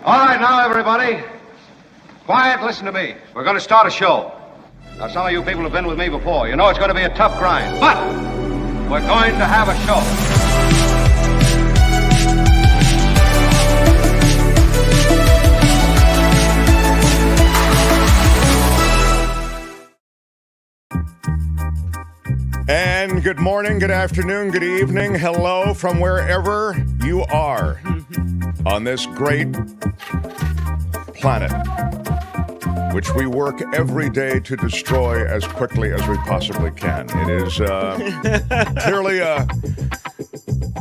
All right, now, everybody. Quiet, listen to me. We're going to start a show. Now, some of you people have been with me before. You know it's going to be a tough grind, but we're going to have a show. And good morning, good afternoon, good evening, hello from wherever you are on this great planet, which we work every day to destroy as quickly as we possibly can. It is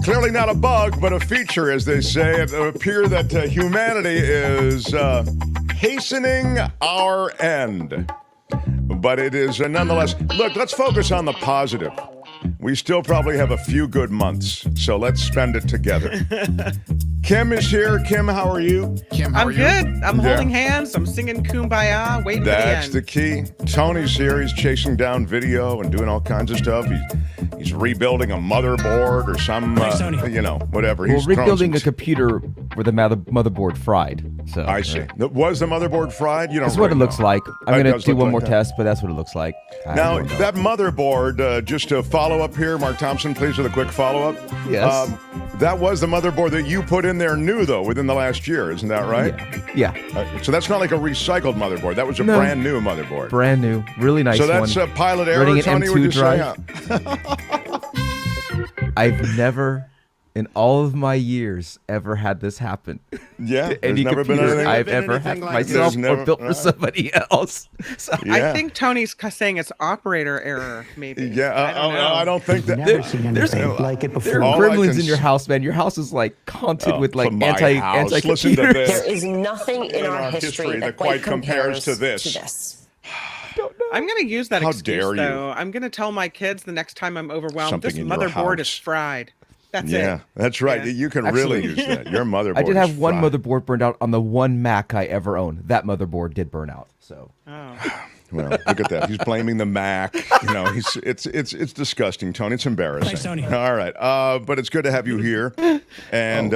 clearly not a bug, but a feature, as they say. It appears that humanity is hastening our end. But it is nonetheless, look, let's focus on the positive. We still probably have a few good months, so let's spend it together. Kim is here. Kim, how are you? Kim, how are you? I'm good. I'm holding hands. I'm singing Kumbaya, waiting for the end. That's the key. Tony's here. He's chasing down video and doing all kinds of stuff. He's rebuilding a motherboard or some, whatever. We're rebuilding a computer with the motherboard fried. So I see. Right. Was the motherboard fried? That's what it looks like. I'm going to do one more test, but that's what it looks like. Now, that motherboard, just to follow up here, Mark Thompson, please, with a quick follow-up. Yes. That was the motherboard that you put in there new, though, within the last year. Isn't that right? Yeah. So that's not like a recycled motherboard. That was a brand new motherboard. Brand new. Really nice one. So that's a pilot error, Tony, would you say? I've never, in all of my years, ever had this happen. Yeah, to any never been anything I've ever had myself or built for somebody else. So I think Tony's saying it's operator error, maybe. Yeah, I don't think that. Never seen anything like it before. There are gremlins in your house, man. Your house is like haunted with like anti-computers. There is nothing in our history that quite compares to this. I'm going to use that excuse, though. I'm going to tell my kids the next time I'm overwhelmed, this motherboard is fried. That's it. Yeah, that's right. Yeah. You can really use that. Your motherboard I did have one fried. motherboard burned out on the one Mac I ever owned. That motherboard did burn out. So. Well, look at that. He's blaming the Mac. It's disgusting, Tony. It's embarrassing. Thanks, Tony. All right. But it's good to have you here. And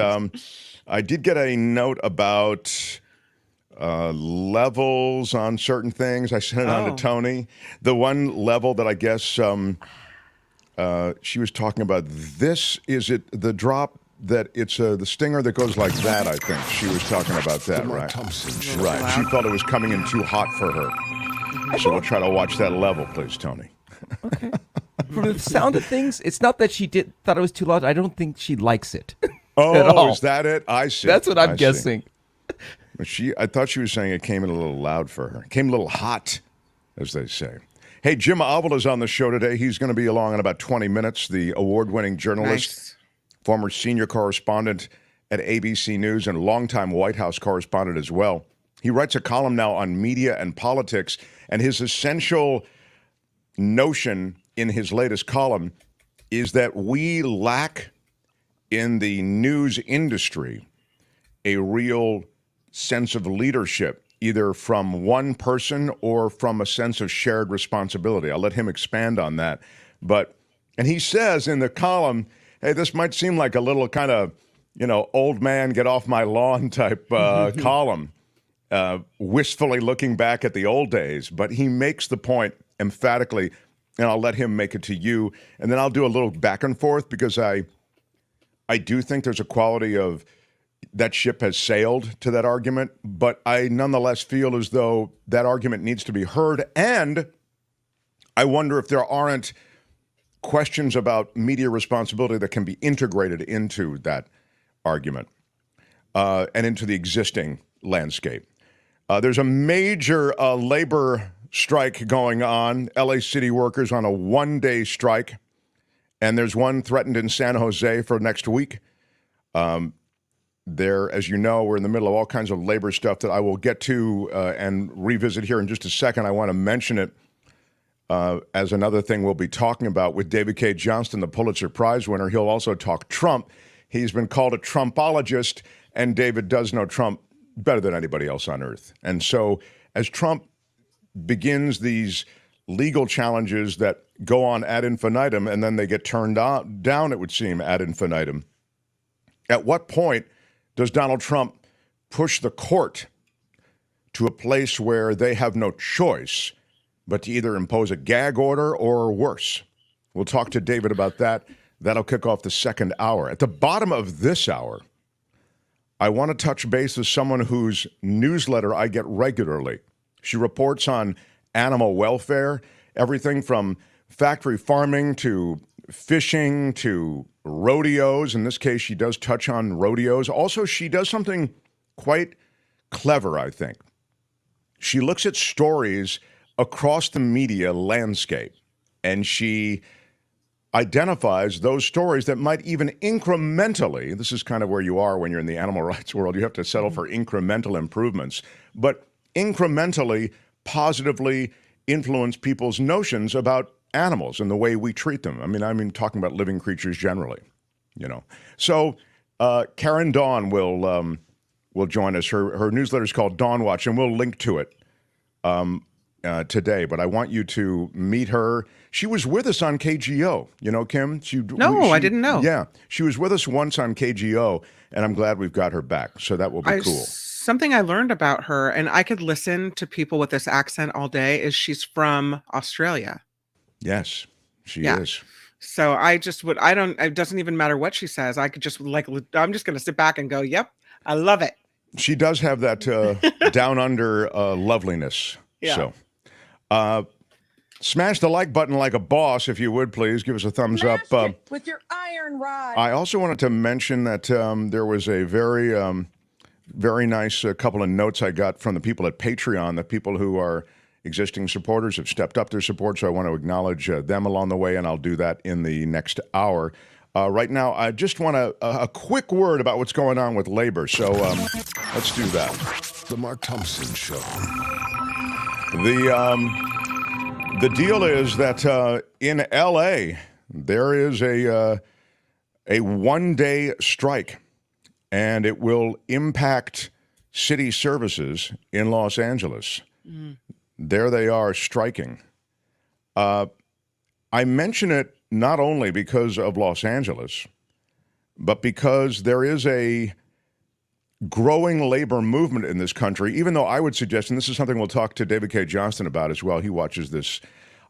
I did get a note about levels on certain things. I sent it on to Tony. The one level that I guess she was talking about, this is it, the drop that it's the stinger that goes like that, I think. She was talking about that, right? Right. She thought it was coming in too hot for her. So we'll try to watch that level, please, Tony. Okay. From the sound of things, it's not that she thought it was too loud. I don't think she likes it. Oh, is that it? I see. That's what I'm guessing. I thought she was saying it came in a little loud for her. It came a little hot, as they say. Hey, Jim Avila is on the show today. He's going to be along in about 20 minutes. The award-winning journalist, former senior correspondent at ABC News, and longtime White House correspondent as well. He writes a column now on media and politics, and his essential notion in his latest column is that we lack in the news industry a real sense of leadership, either from one person or from a sense of shared responsibility. I'll let him expand on that. And he says in the column, hey, this might seem like a little kind of, old man get off my lawn type column, wistfully looking back at the old days. But he makes the point emphatically, and I'll let him make it to you. And then I'll do a little back and forth because I do think there's a quality of that ship has sailed to that argument, but I nonetheless feel as though that argument needs to be heard. And I wonder if there aren't questions about media responsibility that can be integrated into that argument and into the existing landscape. There's a major labor strike going on, LA City workers on a one-day strike, and there's one threatened in San Jose for next week. There, as you know, we're in the middle of all kinds of labor stuff that I will get to and revisit here in just a second. I want to mention it as another thing we'll be talking about with David Cay Johnston, the Pulitzer Prize winner. He'll also talk Trump. He's been called a Trumpologist, and David does know Trump better than anybody else on earth. And so as Trump begins these legal challenges that go on ad infinitum, and then they get turned down, it would seem, ad infinitum, at what point does Donald Trump push the court to a place where they have no choice but to either impose a gag order or worse. We'll talk to David about that. That'll kick off the second hour. At the bottom of this hour, I want to touch base with someone whose newsletter I get regularly. She reports on animal welfare, everything from factory farming to fishing to rodeos. In this case, she does touch on rodeos. Also, she does something quite clever, I think. She looks at stories across the media landscape, and she identifies those stories that might even incrementally, this is kind of where you are when you're in the animal rights world, you have to settle for incremental improvements, but incrementally, positively influence people's notions about animals and the way we treat them. I mean, talking about living creatures generally, you know. So Karen Dawn will join us. Her newsletter is called Dawn Watch, and we'll link to it today. But I want you to meet her. She was with us on KGO. You know, Kim? I didn't know. Yeah, she was with us once on KGO, and I'm glad we've got her back. So that will be cool. Something I learned about her, and I could listen to people with this accent all day, is she's from Australia. Yes, she is. So it doesn't even matter what she says. I could just I'm just going to sit back and go, yep, I love it. She does have that down under loveliness. Yeah. So smash the like button like a boss, if you would, please. Give us a thumbs up. With your iron rod. I also wanted to mention that there was a very nice couple of notes I got from the people at Patreon. The people who are existing supporters have stepped up their support, so I want to acknowledge them along the way, and I'll do that in the next hour. Right now, I just want a quick word about what's going on with labor, so let's do that. The Mark Thompson Show. The deal is that in L.A., there is a one-day strike, and it will impact city services in Los Angeles. Mm. There they are striking. I mention it not only because of Los Angeles, but because there is a growing labor movement in this country, even though I would suggest, and this is something we'll talk to David Cay Johnston about as well, he watches this,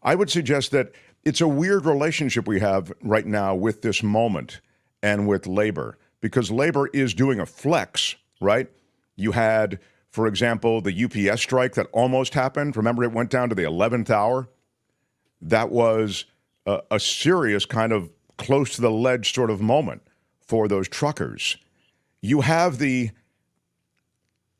I would suggest that it's a weird relationship we have right now with this moment and with labor, because labor is doing a flex, right? You had, for example, the UPS strike that almost happened. Remember, it went down to the 11th hour? That was a serious kind of close to the ledge sort of moment for those truckers. You have the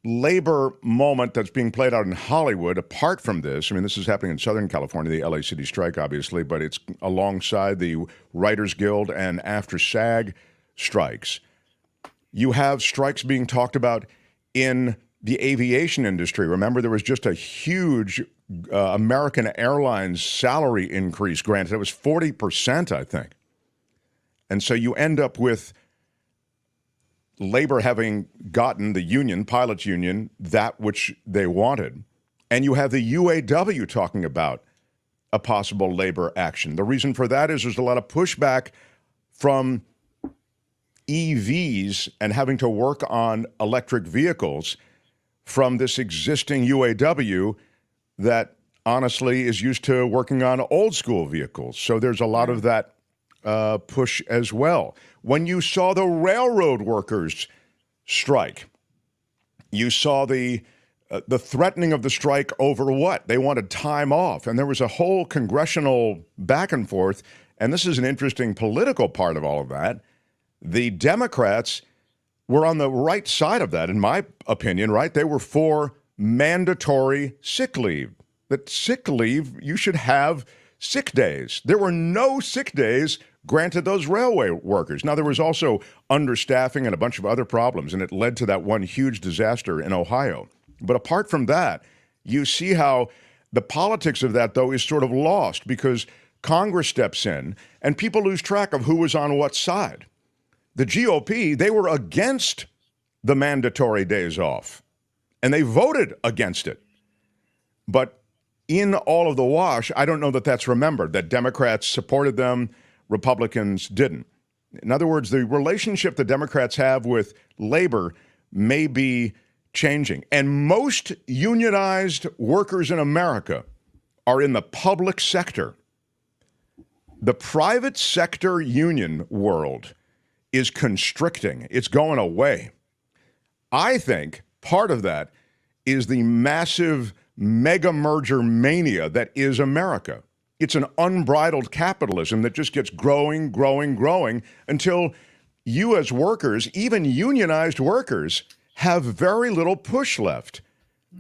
labor moment that's being played out in Hollywood. Apart from this, I mean, this is happening in Southern California, the LA City strike, obviously, but it's alongside the Writers Guild and after SAG strikes. You have strikes being talked about in the aviation industry. Remember, there was just a huge American Airlines salary increase granted. It was 40%, I think. And so you end up with labor having gotten, the union, pilots union, that which they wanted. And you have the UAW talking about a possible labor action. The reason for that is there's a lot of pushback from EVs and having to work on electric vehicles from this existing UAW that honestly is used to working on old school vehicles. So there's a lot of that push as well. When you saw the railroad workers strike, you saw the threatening of the strike over what? They wanted time off. And there was a whole congressional back and forth. And this is an interesting political part of all of that. The Democrats were on the right side of that, in my opinion, right? They were for mandatory sick leave. That sick leave, you should have sick days. There were no sick days granted those railway workers. Now, there was also understaffing and a bunch of other problems, and it led to that one huge disaster in Ohio. But apart from that, you see how the politics of that, though, is sort of lost because Congress steps in and people lose track of who was on what side. The GOP, they were against the mandatory days off, and they voted against it. But in all of the wash, I don't know that that's remembered, that Democrats supported them, Republicans didn't. In other words, the relationship the Democrats have with labor may be changing. And most unionized workers in America are in the public sector. The private sector union world is constricting. It's going away. I think part of that is the massive mega merger mania that is America. It's an unbridled capitalism that just gets growing, growing, growing until you as workers, even unionized workers, have very little push left.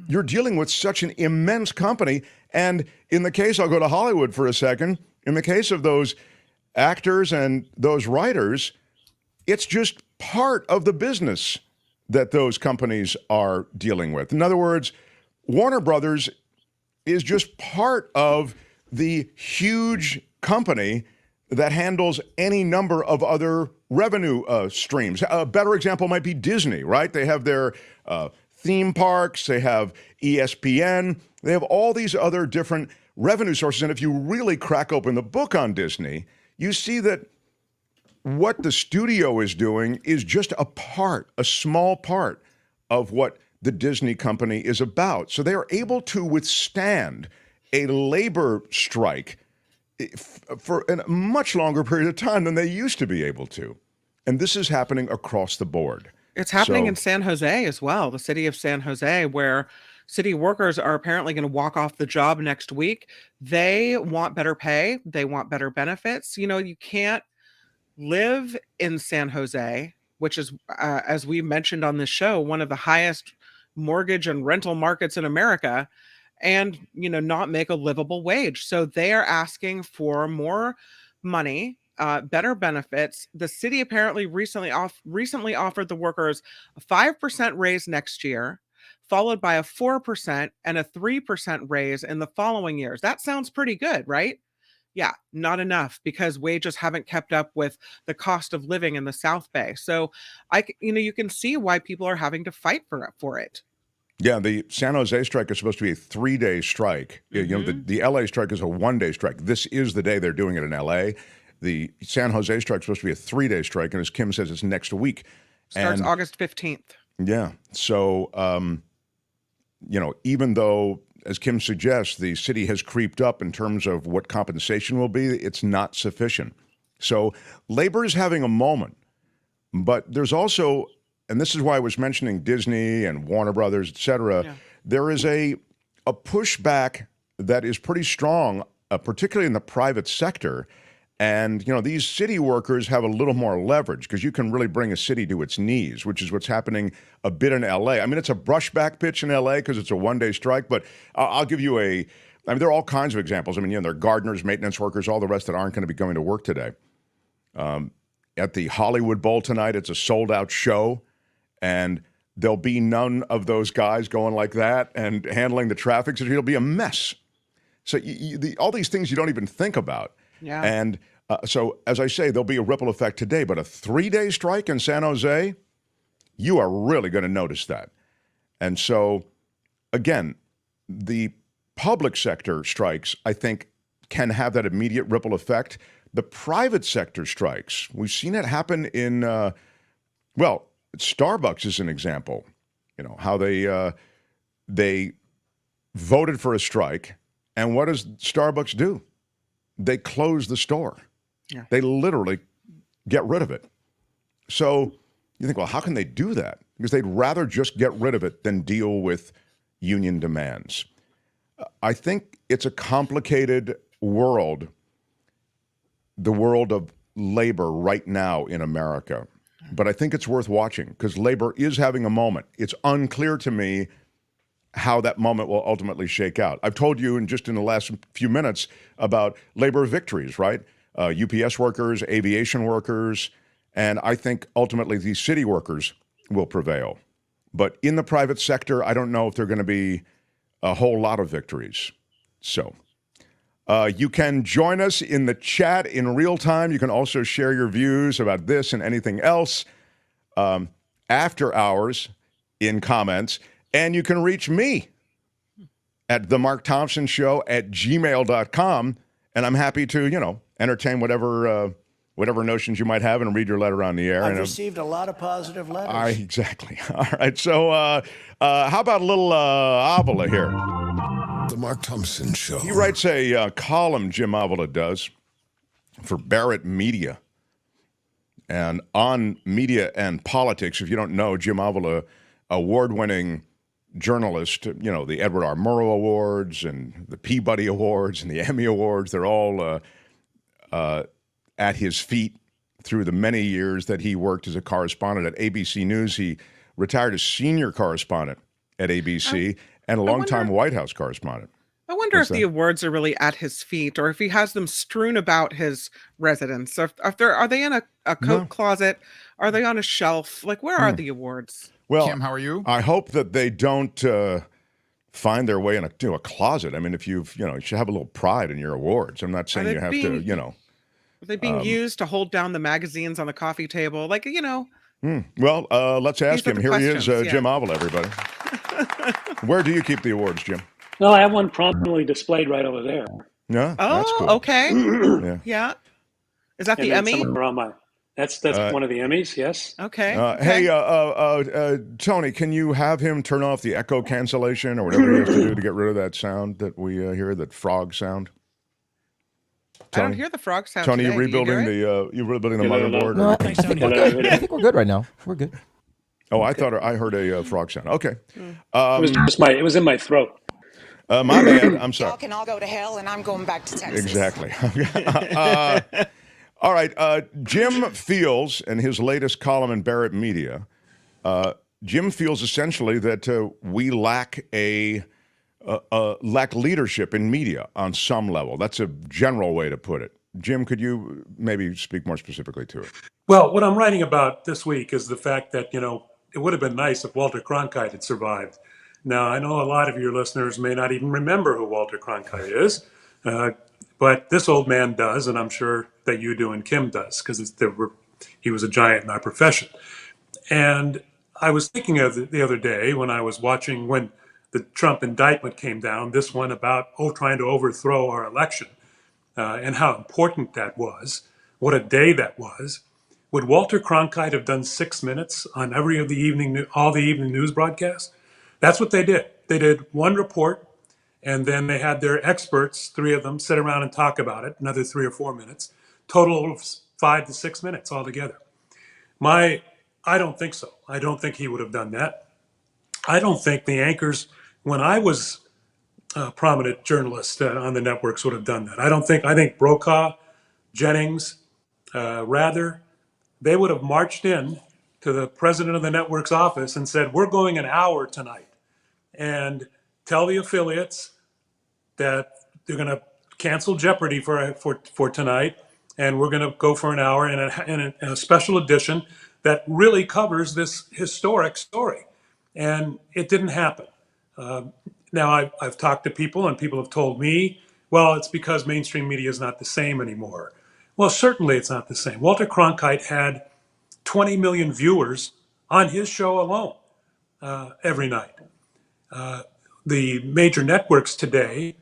You're dealing with such an immense company. And in the case, I'll go to Hollywood for a second, in the case of those actors and those writers, it's just part of the business that those companies are dealing with. In other words, Warner Brothers is just part of the huge company that handles any number of other revenue streams. A better example might be Disney, right? They have their theme parks, they have ESPN, they have all these other different revenue sources. And if you really crack open the book on Disney, you see that what the studio is doing is just a small part of what the Disney company is about. So they are able to withstand a labor strike for a much longer period of time than they used to be able to. And this is happening across the board. It's happening in San Jose as well, the city of San Jose, where city workers are apparently going to walk off the job next week. They want better pay. They want better benefits. You know, you can't live in San Jose, which is, as we mentioned on this show, one of the highest mortgage and rental markets in America, and, you know, not make a livable wage. So they are asking for more money, better benefits. The city apparently recently offered the workers a 5% raise next year, followed by a 4% and a 3% raise in the following years. That sounds pretty good, right? Yeah, not enough, because wages haven't kept up with the cost of living in the South Bay. So you can see why people are having to fight for it. Yeah, the San Jose strike is supposed to be a 3-day strike. Mm-hmm. You know, the LA strike is a 1-day strike. This is the day they're doing it in LA. The San Jose strike is supposed to be a 3-day strike, and as Kim says, it's next week. Starts August 15th. Yeah. So, even though, as Kim suggests, the city has creeped up in terms of what compensation will be, it's not sufficient. So labor is having a moment, but there's also, and this is why I was mentioning Disney and Warner Brothers, et cetera, there is a pushback that is pretty strong, particularly in the private sector. And, these city workers have a little more leverage because you can really bring a city to its knees, which is what's happening a bit in L.A. I mean, it's a brushback pitch in L.A. because it's a 1-day strike, but I'll give you there are all kinds of examples. I mean, there are gardeners, maintenance workers, all the rest that aren't going to be going to work today. At the Hollywood Bowl tonight, it's a sold-out show, and there'll be none of those guys going like that and handling the traffic. So it'll be a mess. So all these things you don't even think about. Yeah. And so, as I say, there'll be a ripple effect today, but a 3-day strike in San Jose, you are really going to notice that. And so, again, the public sector strikes, I think, can have that immediate ripple effect. The private sector strikes, we've seen it happen in, Starbucks is an example. How they voted for a strike, and what does Starbucks do? They close the store. Yeah. They literally get rid of it. So you think, well, how can they do that? Because they'd rather just get rid of it than deal with union demands. I think it's a complicated world, the world of labor right now in America. But I think it's worth watching because labor is having a moment. It's unclear to me how that moment will ultimately shake out. I've told you in the last few minutes about labor victories, right? UPS workers, aviation workers, and I think ultimately these city workers will prevail. But in the private sector, I don't know if there are going to be a whole lot of victories. So you can join us in the chat in real time. You can also share your views about this and anything else after hours in comments. And you can reach me at themarkthompsonshow@gmail.com. And I'm happy to, entertain whatever whatever notions you might have and read your letter on the air. I've received a lot of positive letters. Exactly. All right. So how about a little Avila here? The Mark Thompson Show. He writes a column, Jim Avila does, for Barrett Media. And on media and politics, if you don't know, Jim Avila, award-winning journalist, you know, the Edward R. Murrow Awards and the Peabody Awards and the Emmy Awards, they're all at his feet through the many years that he worked as a correspondent at ABC News. He retired as senior correspondent at ABC and a longtime White House correspondent. I wonder if the awards are really at his feet, or if he has them strewn about his residence. If are they in a coat closet? Are they on a shelf? Like, where are the awards? Well, Kim, how are you? I hope that they don't find their way into a closet. I mean, if you should have a little pride in your awards. I'm not saying you have to, Are they being used to hold down the magazines on the coffee table? Like, Well, let's ask him. Here he is, yeah. Jim Avila, everybody. Where do you keep the awards, Jim? No, I have one prominently displayed right over there. Yeah. Oh, that's cool. Okay. Yeah. Is that the Emmy? That's one of the Emmys. Yes. Okay. Hey, Tony, can you have him turn off the echo cancellation or whatever he has to do to get rid of that sound that we hear, that frog sound? Tony? I don't hear the frog sound. Tony, today. you rebuilding the motherboard? No, I think we're good right now. We're good. Oh, I thought I heard a frog sound. Okay. It was in my throat. My bad. I'm sorry. Y'all can all go to hell, and I'm going back to Texas. Exactly. All right. Jim feels, in his latest column in Barrett Media, Jim feels essentially that we lack lack leadership in media on some level. That's a general way to put it. Jim, could you maybe speak more specifically to it? Well, what I'm writing about this week is the fact that, it would have been nice if Walter Cronkite had survived. Now, I know a lot of your listeners may not even remember who Walter Cronkite is, but this old man does, and I'm sure that you do and Kim does, because he was a giant in our profession. And I was thinking of the other day when I was watching when the Trump indictment came down, this one about trying to overthrow our election, and how important that was, what a day that was. Would Walter Cronkite have done 6 minutes on all the evening news broadcasts? That's what they did. They did one report, and then they had their experts, 3 of them, sit around and talk about it, another 3 or 4 minutes, total of 5 to 6 minutes altogether. I don't think so. I don't think he would have done that. I don't think the anchors, when I was a prominent journalist on the networks, would have done that. I think Brokaw, Jennings, Rather, they would have marched in to the president of the network's office and said, we're going an hour tonight, and tell the affiliates that they're going to cancel Jeopardy for tonight, and we're going to go for an hour in a special edition that really covers this historic story. And it didn't happen. Now, I've talked to people, and people have told me, well, it's because mainstream media is not the same anymore. Well, certainly it's not the same. Walter Cronkite had 20 million viewers on his show alone every night. The major networks today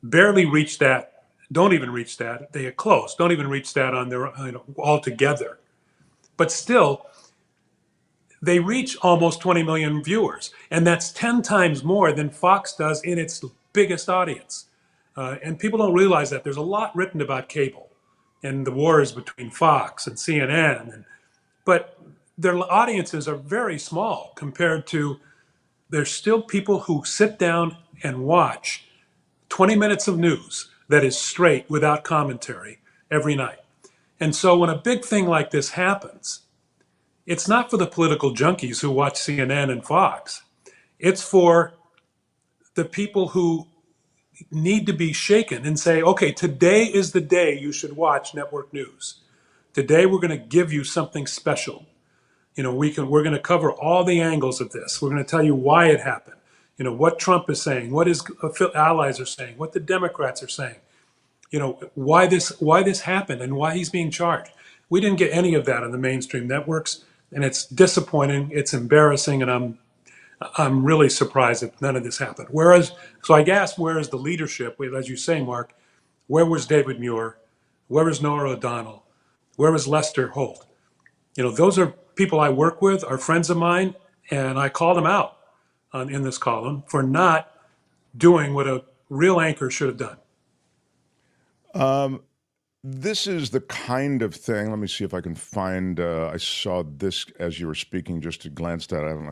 barely reach that, don't even reach that. They are close, don't even reach that on their altogether. But still, they reach almost 20 million viewers, and that's 10 times more than Fox does in its biggest audience. And people don't realize that. There's a lot written about cable and the wars between Fox and CNN, but their audiences are very small compared to, there's still people who sit down and watch 20 minutes of news that is straight without commentary every night. And so when a big thing like this happens, it's not for the political junkies who watch CNN and Fox. It's for the people who need to be shaken and say, okay, today is the day you should watch network news. Today we're going to give you something special. We're going to cover all the angles of this. We're going to tell you why it happened. What Trump is saying, what his allies are saying, what the Democrats are saying. Why this happened and why he's being charged. We didn't get any of that on the mainstream networks, and it's disappointing. It's embarrassing, and I'm really surprised that none of this happened. So I guess, where is the leadership? As you say, Mark, where was David Muir? Where was Norah O'Donnell? Where was Lester Holt? Those are people I work with, are friends of mine, and I called them out in this column for not doing what a real anchor should have done. This is the kind of thing, let me see if I can find, I saw this as you were speaking, just glanced at it, I don't know.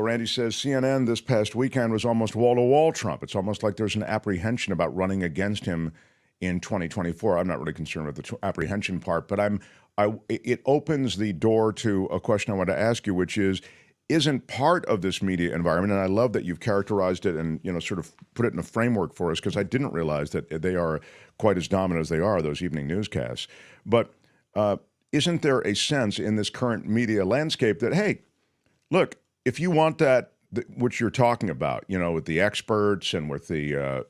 Randy says, CNN this past weekend was almost wall-to-wall Trump. It's almost like there's an apprehension about running against him in 2024. I'm not really concerned with the apprehension part, but it opens the door to a question I want to ask you, which isn't part of this media environment, and I love that you've characterized it and sort of put it in a framework for us, because I didn't realize that they are quite as dominant as they are, those evening newscasts. But isn't there a sense in this current media landscape that, hey, look, if you want that, which you're talking about, with the experts and with the,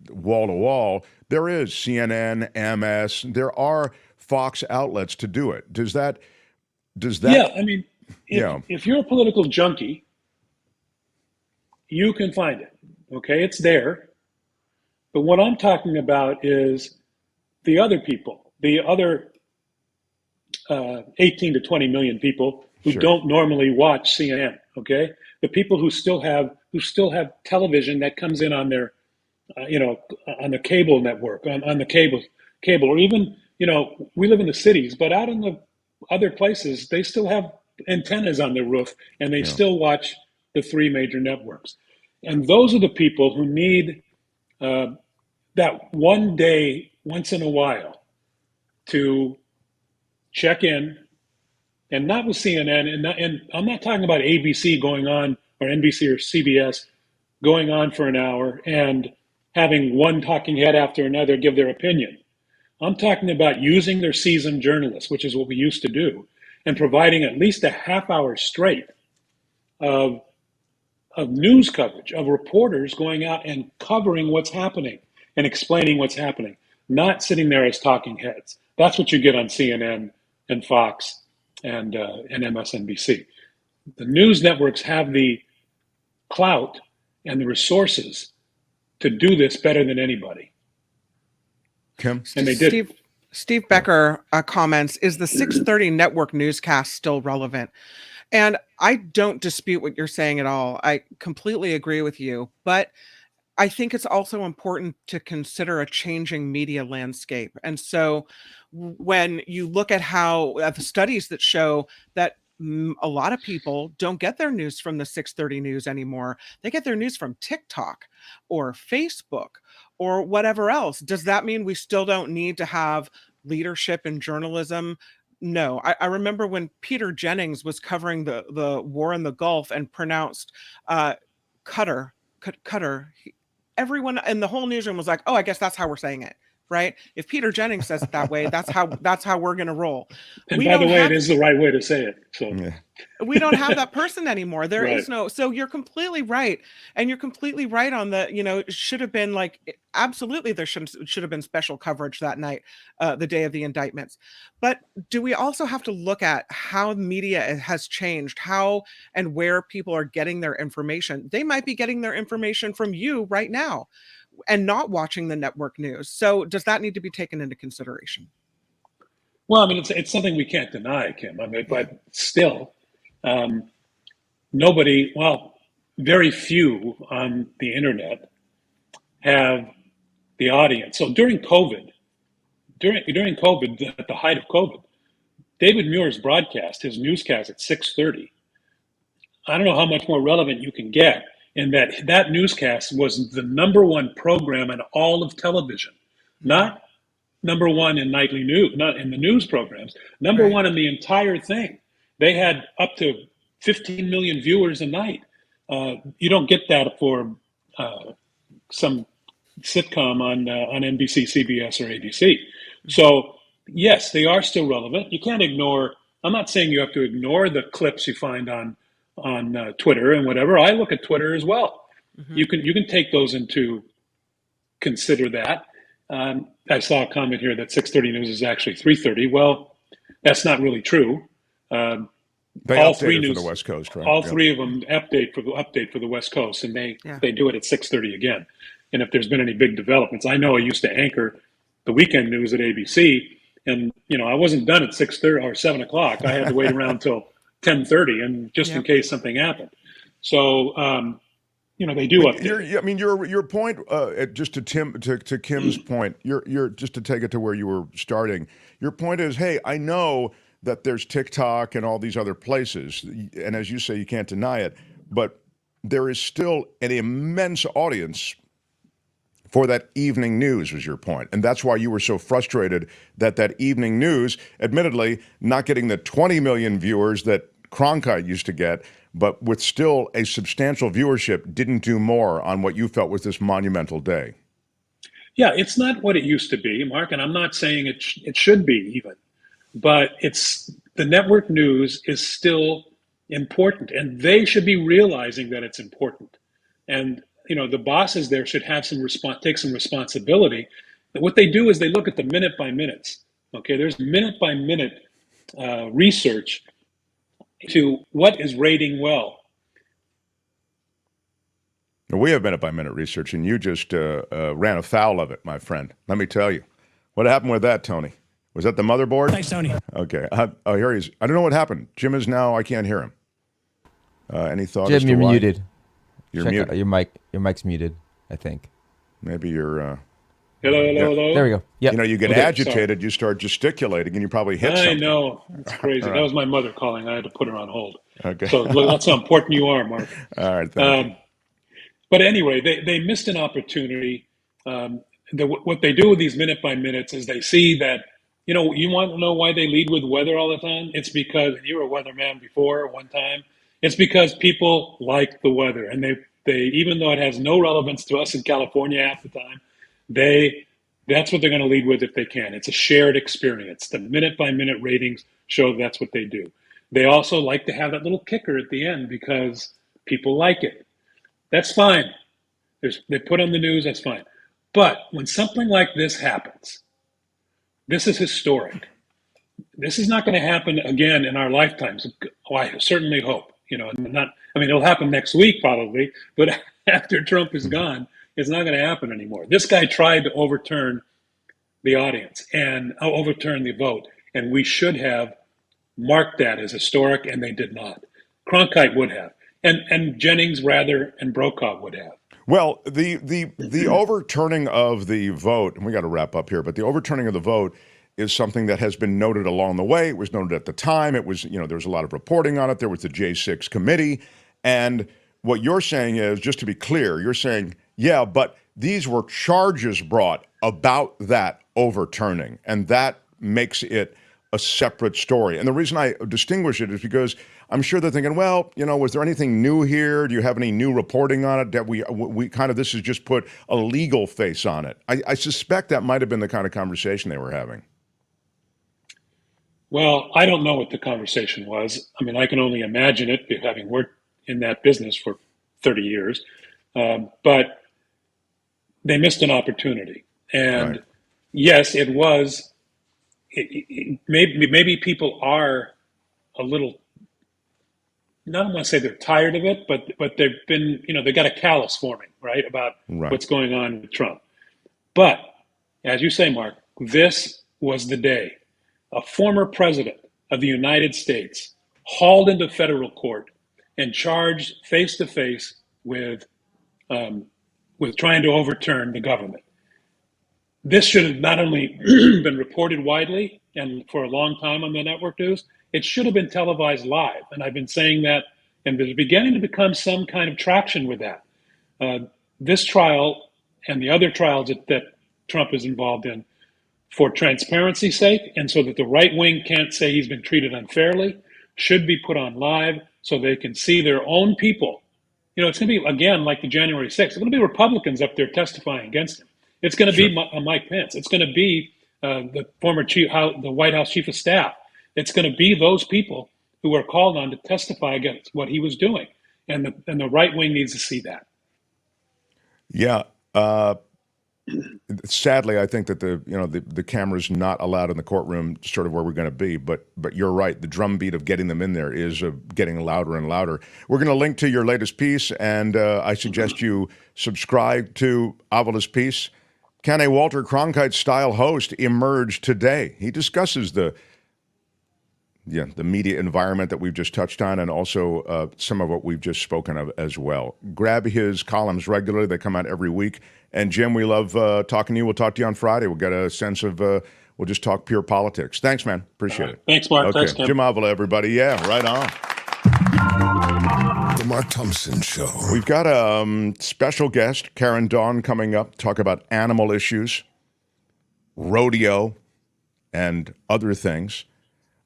wall-to-wall, there is CNN, MS, there are Fox outlets to do it. Does that? Yeah, I mean, if you're a political junkie, you can find it. Okay, it's there. But what I'm talking about is the other people, the other 18 to 20 million people who don't normally watch CNN. Okay, the people who still have television that comes in on their, on the cable network, on the cable, or even, we live in the cities, but out in the other places, they still have antennas on their roof, and they still watch the three major networks. And those are the people who need that one day, once in a while, to check in, and not with CNN, and I'm not talking about ABC going on, or NBC or CBS going on for an hour and having one talking head after another give their opinion. I'm talking about using their seasoned journalists, which is what we used to do, and providing at least a half hour straight of news coverage, of reporters going out and covering what's happening and explaining what's happening, not sitting there as talking heads. That's what you get on CNN and Fox and MSNBC. The news networks have the clout and the resources to do this better than anybody. Kim? And they did. Steve Becker comments, is the 6:30 network newscast still relevant? And I don't dispute what you're saying at all. I completely agree with you. But I think it's also important to consider a changing media landscape. And so when you look at the studies that show that a lot of people don't get their news from the 6:30 news anymore. They get their news from TikTok or Facebook or whatever else. Does that mean we still don't need to have leadership in journalism? No. I remember when Peter Jennings was covering the war in the Gulf and pronounced Qatar. Everyone in the whole newsroom was like, oh, I guess that's how we're saying it. Right? If Peter Jennings says it that way, that's how we're going to roll. And by the way, it is the right way to say it. So we don't have that person anymore. There is no. So you're completely right, and you're completely right on the. It should have been absolutely there should have been special coverage that night, the day of the indictments. But do we also have to look at how media has changed, how and where people are getting their information? They might be getting their information from you right now, and not watching the network news. So does that need to be taken into consideration? Well, I mean, it's something we can't deny, Kim. I mean, but still, very few on the internet have the audience. So during COVID, at the height of COVID, David Muir's broadcast, his newscast at 6:30, I don't know how much more relevant you can get, in that newscast was the number one program in all of television, not number one in nightly news, not in the news programs, number one in the entire thing. They had up to 15 million viewers a night. You don't get that for some sitcom on NBC, CBS, or ABC. So yes, they are still relevant. You can't ignore. I'm not saying you have to ignore the clips you find on Twitter and whatever. I look at Twitter as well. Mm-hmm. You can take those into consider that. I saw a comment here that 6:30 news is actually 3:30. Well, that's not really true. They all three news for the West Coast, right? All three of them update for the West Coast, and they do it at 6:30 again. And if there's been any big developments, I know I used to anchor the weekend news at ABC, And, I wasn't done at 6:30 or 7 o'clock. I had to wait around till 10:30 and just in case something happened. So, they do update. Your point, just to Kim's point, you're just to take it to where you were starting. Your point is, hey, I know that there's TikTok and all these other places, and as you say, you can't deny it, but there is still an immense audience for that evening news, was your point. And that's why you were so frustrated that evening news, admittedly, not getting the 20 million viewers that Cronkite used to get, but with still a substantial viewership, didn't do more on what you felt was this monumental day. Yeah, it's not what it used to be, Mark, and I'm not saying it should be even, but the network news is still important, and they should be realizing that it's important. And the bosses there should have take some responsibility. And what they do is they look at the minute by minutes. Okay, there's minute by minute research to what is rating well. We have minute by minute research, and you just ran afoul of it, my friend. Let me tell you. What happened with that, Tony? Was that the motherboard? Thanks, Tony. Okay. Here he is. I don't know what happened. Jim is now, I can't hear him. Any thoughts? Jim, you're muted. You're Check muted. Your mic's muted, I think. Maybe you're... Hello. There we go. Yeah. You get agitated, you start gesticulating, and you probably hit something. I know. It's crazy. Right. That was my mother calling. I had to put her on hold. Okay. So that's how important you are, Mark. All right, thank you. But anyway, they missed an opportunity. What they do with these minute by minutes is they see that, you want to know why they lead with weather all the time? It's because you were a weatherman before one time. It's because people like the weather, and they even though it has no relevance to us in California half the time, that's what they're going to lead with if they can. It's a shared experience. The minute by minute ratings show that's what they do. They also like to have that little kicker at the end because people like it. That's fine. They put on the news, that's fine. But when something like this happens, this is historic. This is not going to happen again in our lifetimes. I certainly hope. It'll happen next week probably, but after Trump is gone, it's not going to happen anymore. This guy tried to overturn the audience and overturn the vote, and we should have marked that as historic, and they did not. Cronkite would have, and Jennings, Rather, and Brokaw would have. Well, the overturning of the vote, and we got to wrap up here, but the overturning of the vote is something that has been noted along the way. It was noted at the time. It was, there was a lot of reporting on it. There was the J6 committee. And what you're saying is, just to be clear, you're saying, yeah, but these were charges brought about that overturning, and that makes it a separate story. And the reason I distinguish it is because I'm sure they're thinking, well, was there anything new here? Do you have any new reporting on it that we kind of, this has just put a legal face on it? I suspect that might have been the kind of conversation they were having. Well, I don't know what the conversation was. I can only imagine it, having worked in that business for 30 years. But they missed an opportunity. And right. Yes, it was. Maybe people are a little, I don't want to say they're tired of it, but they've been, they got a callus forming, right, about what's going on with Trump. But as you say, Mark, this was the day. A former president of the United States hauled into federal court and charged face to face with trying to overturn the government. This should have not only been reported widely and for a long time on the network news, it should have been televised live. And I've been saying that, and there's beginning to become some kind of traction with that. This trial and the other trials that Trump is involved in, for transparency's sake, and so that the right wing can't say he's been treated unfairly, should be put on live so they can see their own people. It's going to be, again, like the January 6th. It's going to be Republicans up there testifying against him. It's going to be Mike Pence. It's going to be the former the White House chief of staff. It's going to be those people who are called on to testify against what he was doing. And the right wing needs to see that. Yeah. Sadly, I think that the camera's not allowed in the courtroom, sort of where we're going to be. But you're right. The drumbeat of getting them in there is getting louder and louder. We're going to link to your latest piece, and I suggest you subscribe to Avila's piece. Can a Walter Cronkite-style host emerge today? He discusses the media environment that we've just touched on, and also some of what we've just spoken of as well. Grab his columns regularly. They come out every week. And Jim, we love talking to you. We'll talk to you on Friday. We'll get a sense of, we'll just talk pure politics. Thanks, man. Appreciate it. Thanks, Mark. Okay. Thanks, Tim. Jim Avila, everybody. Yeah, right on. The Mark Thompson Show. We've got a special guest, Karen Dawn, coming up, talk about animal issues, rodeo, and other things.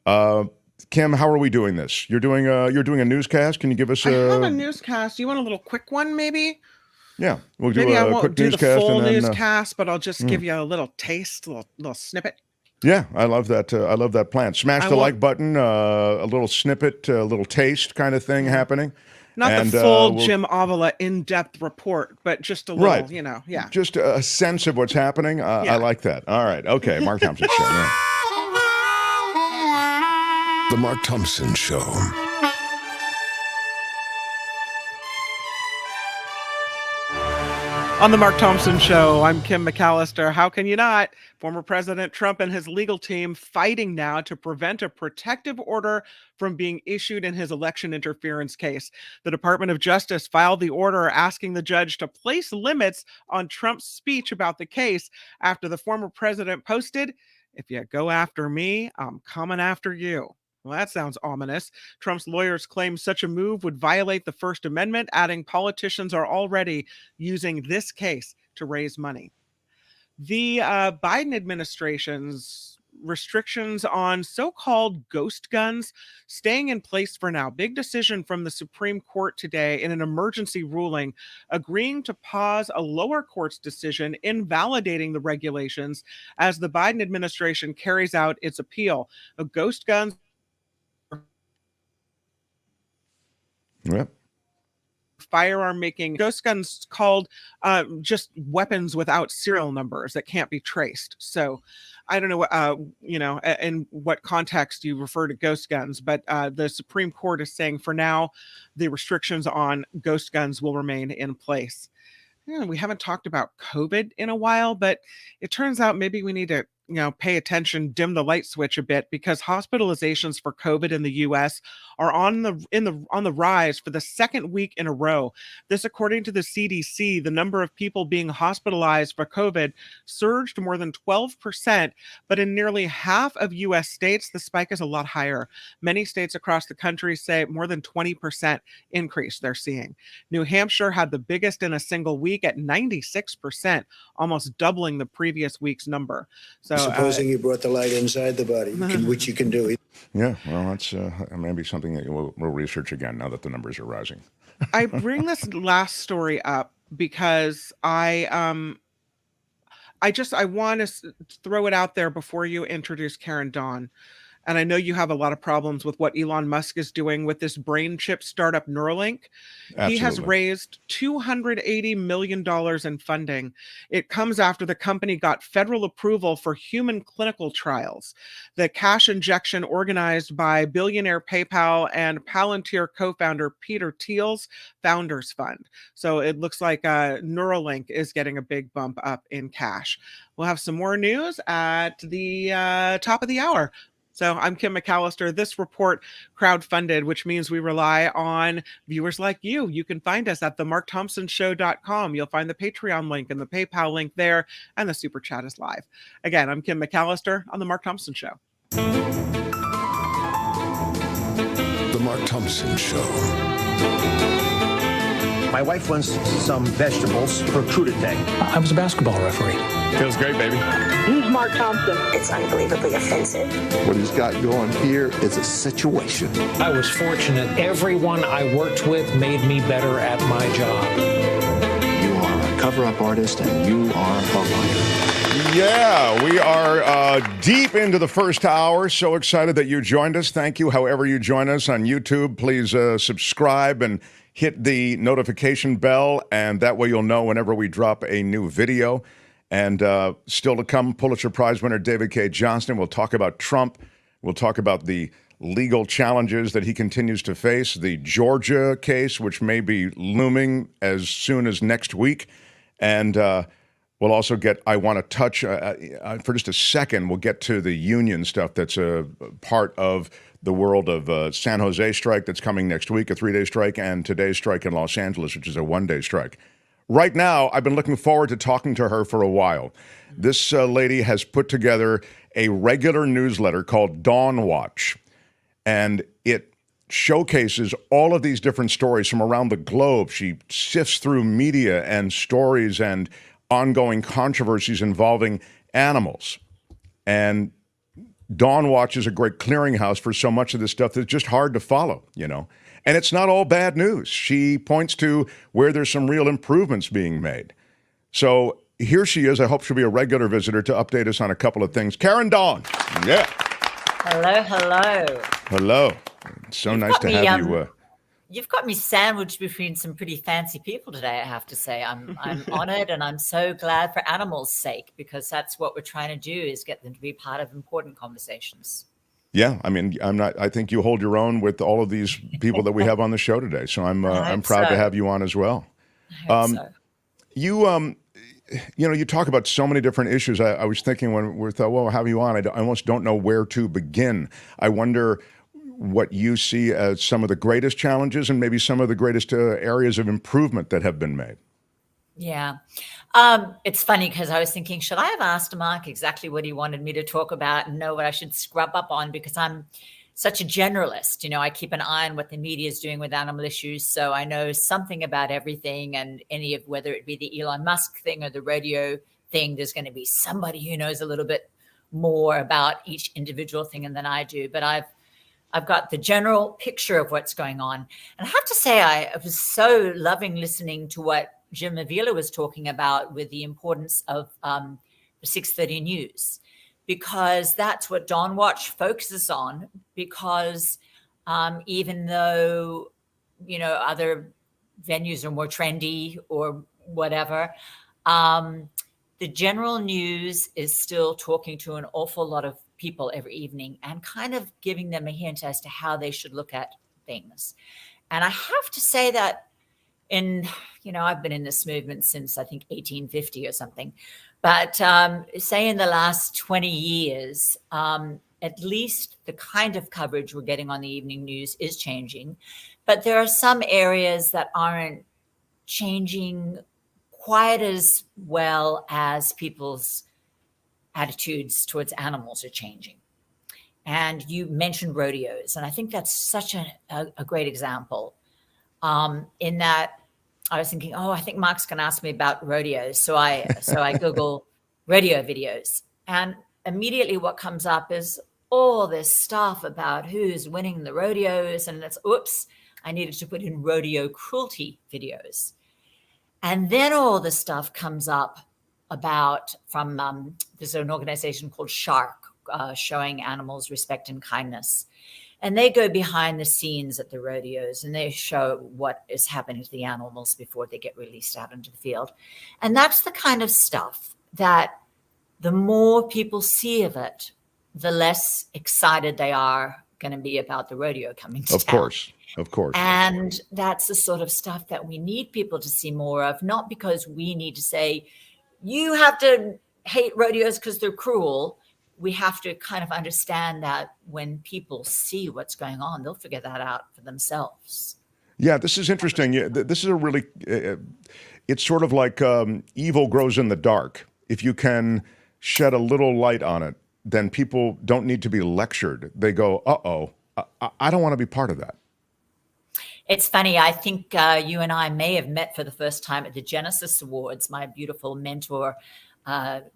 Kim, how are we doing this? You're doing a newscast. Can you give us I have a newscast. You want a little quick one, maybe? Yeah, we'll do maybe I a won't quick do newscast. the full and then, newscast, but I'll just give you a little taste, a little snippet. Yeah, I love that. I love that plan. Smash the like button. A little snippet, a little taste kind of thing happening. Not the full Jim Avila in-depth report, but just a little, Just a sense of what's happening. I like that. All right. Okay, Mark Thompson Show. Yeah. The Mark Thompson Show. On the Mark Thompson Show, I'm Kim McAllister. How can you not? Former President Trump and his legal team fighting now to prevent a protective order from being issued in his election interference case. The Department of Justice filed the order asking the judge to place limits on Trump's speech about the case after the former president posted, "If you go after me, I'm coming after you." Well, that sounds ominous. Trump's lawyers claim such a move would violate the First Amendment, adding politicians are already using this case to raise money. The Biden administration's restrictions on so-called ghost guns staying in place for now. Big decision from the Supreme Court today in an emergency ruling, agreeing to pause a lower court's decision invalidating the regulations as the Biden administration carries out its appeal. Ghost guns firearm making ghost guns called just weapons without serial numbers that can't be traced. So I don't know, in what context you refer to ghost guns, but the Supreme Court is saying for now, the restrictions on ghost guns will remain in place. We haven't talked about COVID in a while, but it turns out maybe we need to pay attention, dim the light switch a bit, because hospitalizations for COVID in the U.S. are on the rise for the second week in a row. This, according to the CDC, the number of people being hospitalized for COVID surged more than 12%, but in nearly half of U.S. states, the spike is a lot higher. Many states across the country say more than 20% increase they're seeing. New Hampshire had the biggest in a single week at 96%, almost doubling the previous week's number. So supposing you brought the light inside the body, which you can do. Yeah, well, that's maybe something that we'll research again now that the numbers are rising. I bring this last story up because I want to throw it out there before you introduce Karen Dawn. And I know you have a lot of problems with what Elon Musk is doing with this brain chip startup Neuralink. Absolutely. He has raised $280 million in funding. It comes after the company got federal approval for human clinical trials. The cash injection organized by billionaire PayPal and Palantir co-founder Peter Thiel's Founders Fund. So it looks like Neuralink is getting a big bump up in cash. We'll have some more news at the top of the hour. So I'm Kim McAllister. This report crowdfunded, which means we rely on viewers like you. You can find us at themarkthompsonshow.com. You'll find the Patreon link and the PayPal link there, and the Super Chat is live. Again, I'm Kim McAllister on The Mark Thompson Show. The Mark Thompson Show. My wife wants some vegetables for crudité. I was a basketball referee. Feels great, baby. Use Mark Thompson. It's unbelievably offensive. What he's got going here is a situation. I was fortunate. Everyone I worked with made me better at my job. You are a cover-up artist and you are a liar. Yeah, we are deep into the first hour. So excited that you joined us. Thank you. However you join us on YouTube, please subscribe and hit the notification bell, and that way you'll know whenever we drop a new video. And still to come, Pulitzer Prize winner David Cay Johnston. We'll talk about Trump. We'll talk about the legal challenges that he continues to face, the Georgia case, which may be looming as soon as next week. And We'll also get, I want to touch, for just a second, we'll get to the union stuff that's a part of the world of San Jose strike that's coming next week, a 3-day strike, and today's strike in Los Angeles, which is a 1-day strike. Right now, I've been looking forward to talking to her for a while. This lady has put together a regular newsletter called Dawn Watch, and it showcases all of these different stories from around the globe. She sifts through media and stories and ongoing controversies involving animals. And Dawn Watch is a great clearinghouse for so much of this stuff that's just hard to follow, you know. And it's not all bad news. She points to where there's some real improvements being made. So here she is. I hope she'll be a regular visitor to update us on a couple of things. Karen Dawn. Yeah. Hello, hello. Hello. It's so nice to have you. You've got me sandwiched between some pretty fancy people today, I have to say. I'm honored, and I'm so glad for animals' sake, because that's what we're trying to do, is get them to be part of important conversations. Yeah, I mean, I think you hold your own with all of these people that we have on the show today. So I'm proud to have you on as well. You you talk about so many different issues. I was thinking when we thought, well, have you on? I almost don't know where to begin. I wonder what you see as some of the greatest challenges and maybe some of the greatest areas of improvement that have been made. Yeah. It's funny because I was thinking, should I have asked Mark exactly what he wanted me to talk about and know what I should scrub up on, because I'm such a generalist. You know, I keep an eye on what the media is doing with animal issues. So I know something about everything, and any of, whether it be the Elon Musk thing or the rodeo thing, there's going to be somebody who knows a little bit more about each individual thing than I do. But I've got the general picture of what's going on. And I have to say, I was so loving listening to what Jim Avila was talking about with the importance of the 6:30 news, because that's what Dawn Watch focuses on. Because even though, you know, other venues are more trendy or whatever, the general news is still talking to an awful lot of people every evening and kind of giving them a hint as to how they should look at things. And I have to say that I've been in this movement since, I think, 1850 or something. But say in the last 20 years, at least the kind of coverage we're getting on the evening news is changing. But there are some areas that aren't changing quite as well as people's attitudes towards animals are changing. And you mentioned rodeos, and I think that's such a great example, in that I was thinking, I think Mark's going to ask me about rodeos. So I Google rodeo videos, and immediately what comes up is all this stuff about who's winning the rodeos, and I needed to put in rodeo cruelty videos. And then all the stuff comes up about from there's an organization called Shark, showing animals respect and kindness. And they go behind the scenes at the rodeos, and they show what is happening to the animals before they get released out into the field. And that's the kind of stuff that the more people see of it, the less excited they are going to be about the rodeo coming to town. Of course. And that's the sort of stuff that we need people to see more of, not because we need to say, you have to hate rodeos because they're cruel. We have to kind of understand that when people see what's going on, they'll figure that out for themselves. Yeah, this is interesting. This is a really, it's sort of like evil grows in the dark. If you can shed a little light on it, then people don't need to be lectured. They go, I don't want to be part of that. It's funny. I think you and I may have met for the first time at the Genesis Awards. My beautiful mentor,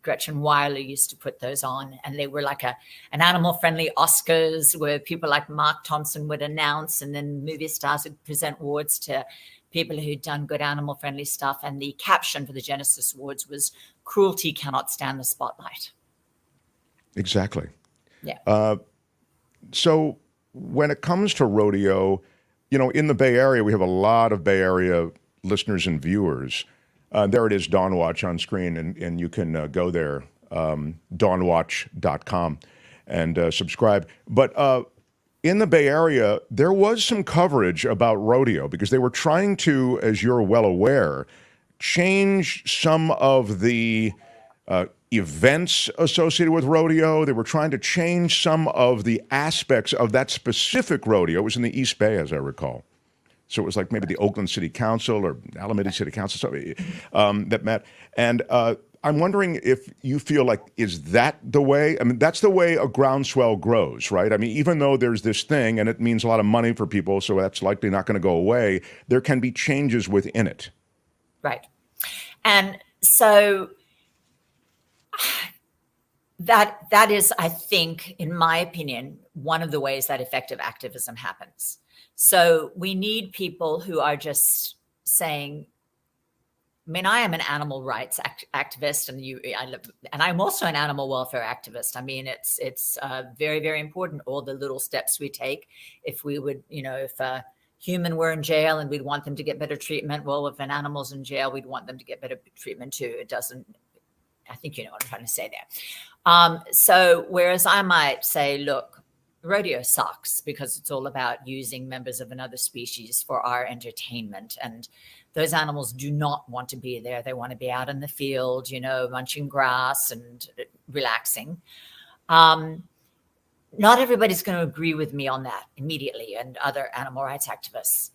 Gretchen Weiler, used to put those on, and they were like an animal-friendly Oscars where people like Mark Thompson would announce, and then movie stars would present awards to people who'd done good animal-friendly stuff. And the caption for the Genesis Awards was, "Cruelty cannot stand the spotlight." Exactly. Yeah. So when it comes to rodeo, in the Bay Area, we have a lot of Bay Area listeners and viewers. There it is, Dawn Watch on screen, and you can go there, dawnwatch.com, and subscribe. But in the Bay Area, there was some coverage about rodeo because they were trying to, as you're well aware, change some of the events associated with rodeo. They were trying to change some of the aspects of that specific rodeo. It was in the East Bay, as I recall. So it was like maybe the Oakland City Council or Alameda City Council that met. And I'm wondering if you feel like, is that the way? I mean, that's the way a groundswell grows, right? I mean, even though there's this thing and it means a lot of money for people, so that's likely not going to go away, there can be changes within it. Right. And so that is, I think, in my opinion, one of the ways that effective activism happens. So we need people who are just saying, I mean, I am an animal rights activist, and I'm also an animal welfare activist. I mean, it's very, very important, all the little steps we take. If we would, if a human were in jail and we'd want them to get better treatment, well, if an animal's in jail, we'd want them to get better treatment too. It doesn't, I think you know what I'm trying to say there. So whereas I might say, look, rodeo sucks because it's all about using members of another species for our entertainment. And those animals do not want to be there. They want to be out in the field, munching grass and relaxing. Not everybody's going to agree with me on that immediately, and other animal rights activists.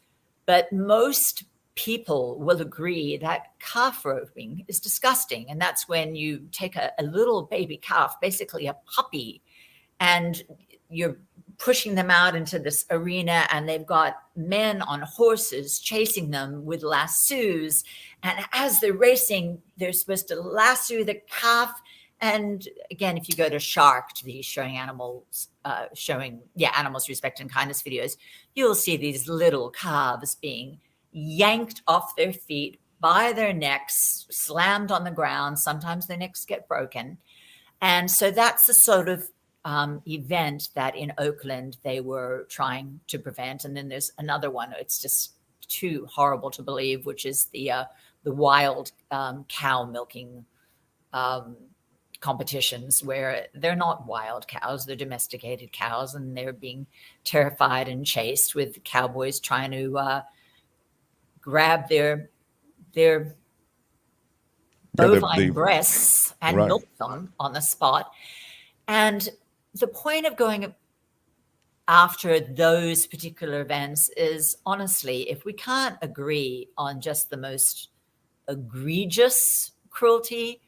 But most people will agree that calf roping is disgusting. And that's when you take a little baby calf, basically a puppy, and you're pushing them out into this arena, and they've got men on horses chasing them with lassos. And as they're racing, they're supposed to lasso the calf. And again, if you go to Shark, to these animals respect and kindness videos, you'll see these little calves being yanked off their feet by their necks, slammed on the ground. Sometimes their necks get broken. And so that's the sort of event that in Oakland they were trying to prevent. And then there's another one, it's just too horrible to believe, which is the wild cow milking competitions, where they're not wild cows, they're domesticated cows, and they're being terrified and chased with cowboys trying to grab their bovine breasts and milk them on the spot. And the point of going after those particular events is, honestly, if we can't agree on just the most egregious cruelty,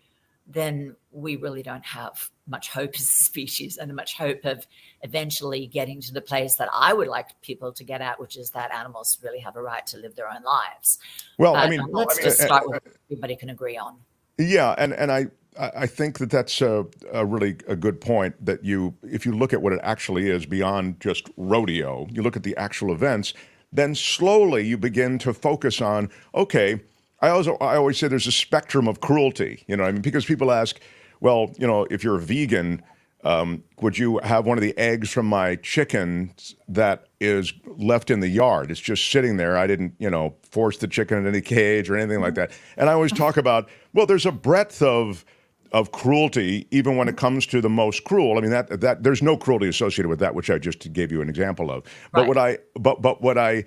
then we really don't have much hope as a species and much hope of eventually getting to the place that I would like people to get at, which is that animals really have a right to live their own lives. Well, let's just start with what everybody can agree on. Yeah, and I think that's a really a good point, that if you look at what it actually is beyond just rodeo, you look at the actual events, then slowly you begin to focus on, okay, I always say there's a spectrum of cruelty, because people ask, well, if you're a vegan, would you have one of the eggs from my chicken that is left in the yard? It's just sitting there. I didn't, force the chicken in any cage or anything like that. And I always talk about, well, there's a breadth of cruelty, even when it comes to the most cruel. I mean, that there's no cruelty associated with that, which I just gave you an example of. But what I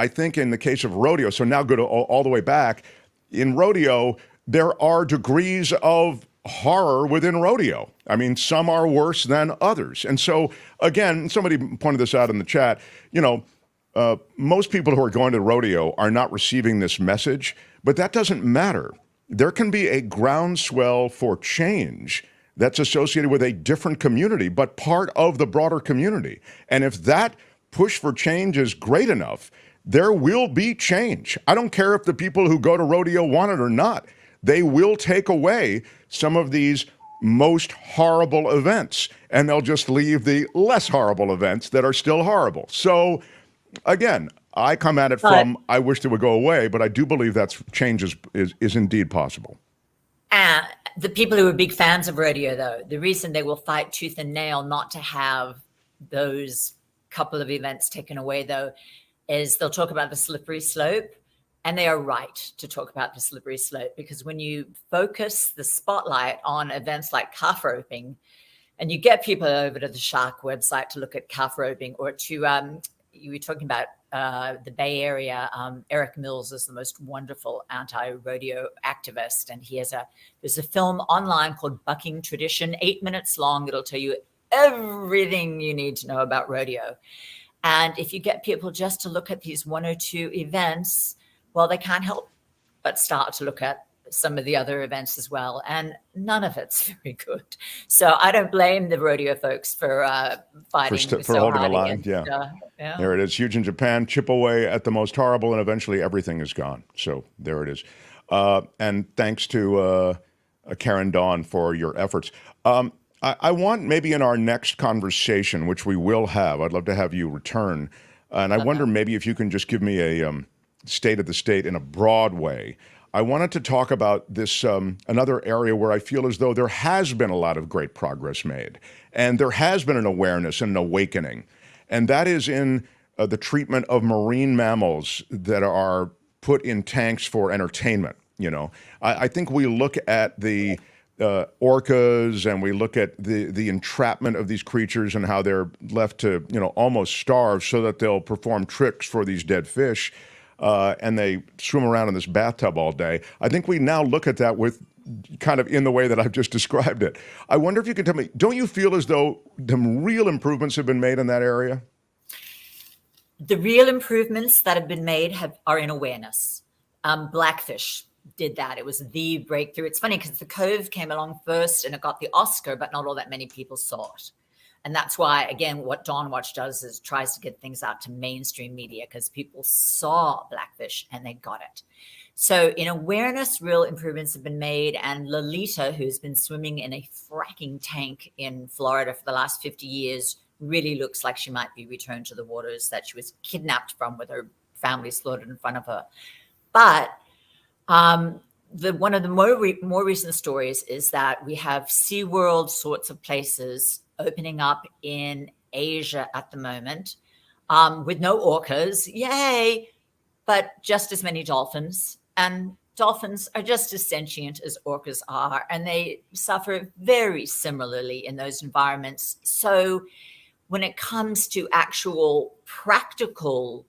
think in the case of rodeo, so now go to all the way back, in rodeo, there are degrees of horror within rodeo. I mean, some are worse than others. And so, again, somebody pointed this out in the chat, most people who are going to rodeo are not receiving this message, but that doesn't matter. There can be a groundswell for change that's associated with a different community, but part of the broader community. And if that push for change is great enough, there will be change. I don't care if the people who go to rodeo want it or not. They will take away some of these most horrible events, and they'll just leave the less horrible events that are still horrible. So, again, I come at it from, I wish they would go away, but I do believe that change is indeed possible. The people who are big fans of rodeo, though, the reason they will fight tooth and nail not to have those couple of events taken away, though, is they'll talk about the slippery slope. And they are right to talk about the slippery slope, because when you focus the spotlight on events like calf roping, and you get people over to the Shark website to look at calf roping, or to, you were talking about the Bay Area. Eric Mills is the most wonderful anti-rodeo activist, and there's a film online called Bucking Tradition, 8 minutes long. It'll tell you everything you need to know about rodeo. And if you get people just to look at these one or two events, well, they can't help but start to look at some of the other events as well. And none of it's very good. So I don't blame the rodeo folks for fighting for holding the line. Yeah. There it is. Huge in Japan. Chip away at the most horrible, and eventually everything is gone. So there it is. And thanks to Karen Dawn for your efforts. I want maybe in our next conversation, which we will have, I'd love to have you return. And I wonder maybe if you can just give me a state of the state in a broad way. I wanted to talk about this, another area where I feel as though there has been a lot of great progress made. And there has been an awareness and an awakening. And that is in the treatment of marine mammals that are put in tanks for entertainment. You know, I think we look at the orcas and we look at the entrapment of these creatures and how they're left to, almost starve so that they'll perform tricks for these dead fish. And they swim around in this bathtub all day. I think we now look at that with kind of in the way that I've just described it. I wonder if you could tell me, don't you feel as though some real improvements have been made in that area? The real improvements that have been made are in awareness. Blackfish did that. It was the breakthrough. It's funny because The Cove came along first and it got the Oscar, but not all that many people saw it. And that's why, again, what Dawn Watch does is tries to get things out to mainstream media because people saw Blackfish and they got it. So in awareness, real improvements have been made. And Lolita, who's been swimming in a fracking tank in Florida for the last 50 years, really looks like she might be returned to the waters that she was kidnapped from with her family slaughtered in front of her. But one of the more recent stories is that we have SeaWorld sorts of places opening up in Asia at the moment with no orcas, yay, but just as many dolphins. And dolphins are just as sentient as orcas are, and they suffer very similarly in those environments. So when it comes to actual practical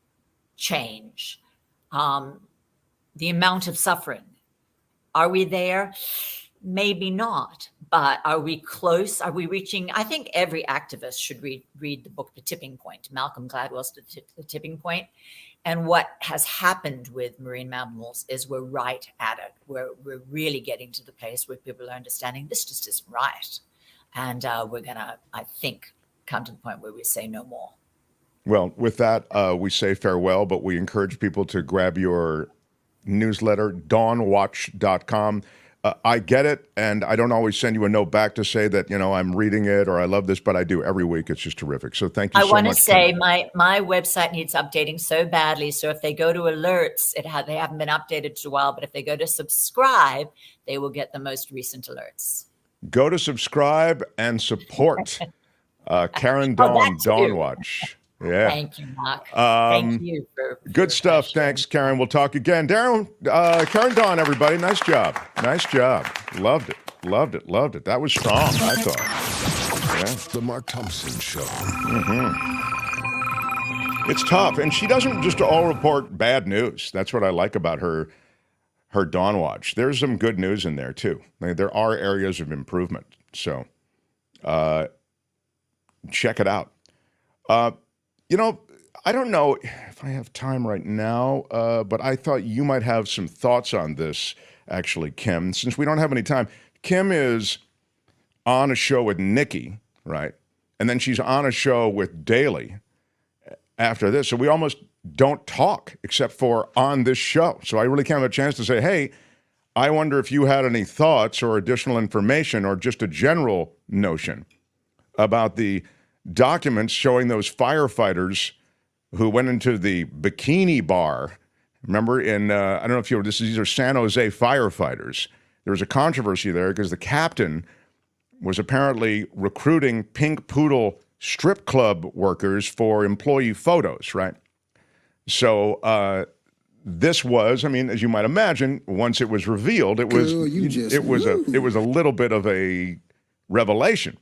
change, the amount of suffering, are we there? Maybe not, but are we close? Are we reaching? I think every activist should read the book, The Tipping Point, Malcolm Gladwell's The Tipping Point. And what has happened with marine mammals is we're right at it. We're really getting to the place where people are understanding this just isn't right. And we're going to, I think, come to the point where we say no more. Well, with that, we say farewell, but we encourage people to grab your newsletter, dawnwatch.com. I get it, and I don't always send you a note back to say that, I'm reading it or I love this, but I do every week. It's just terrific. So thank you so much. I want to say my website needs updating so badly. So if they go to alerts, they haven't been updated in a while, but if they go to subscribe, they will get the most recent alerts. Go to subscribe and support Karen Dawn, Dawn Watch. Yeah. Thank you, Mark. Thank you for good stuff. Thanks, Karen. We'll talk again. Darren, Karen Dawn, everybody. Nice job. Nice job. Loved it. Loved it. Loved it. That was strong, I thought. Yeah. The Mark Thompson Show. Mm-hmm. It's tough. And she doesn't just all report bad news. That's what I like about her Dawn Watch. There's some good news in there, too. There are areas of improvement. So check it out. I don't know if I have time right now, but I thought you might have some thoughts on this, actually, Kim. Since we don't have any time, Kim is on a show with Nikki, right? And then she's on a show with Daly after this. So we almost don't talk except for on this show. So I really can't have a chance to say, hey, I wonder if you had any thoughts or additional information or just a general notion about the documents showing those firefighters who went into the bikini bar. Remember I don't know if these are San Jose firefighters. There was a controversy there because the captain was apparently recruiting Pink Poodle strip club workers for employee photos, right? So this was, as you might imagine, once it was revealed, it was a little bit of a revelation.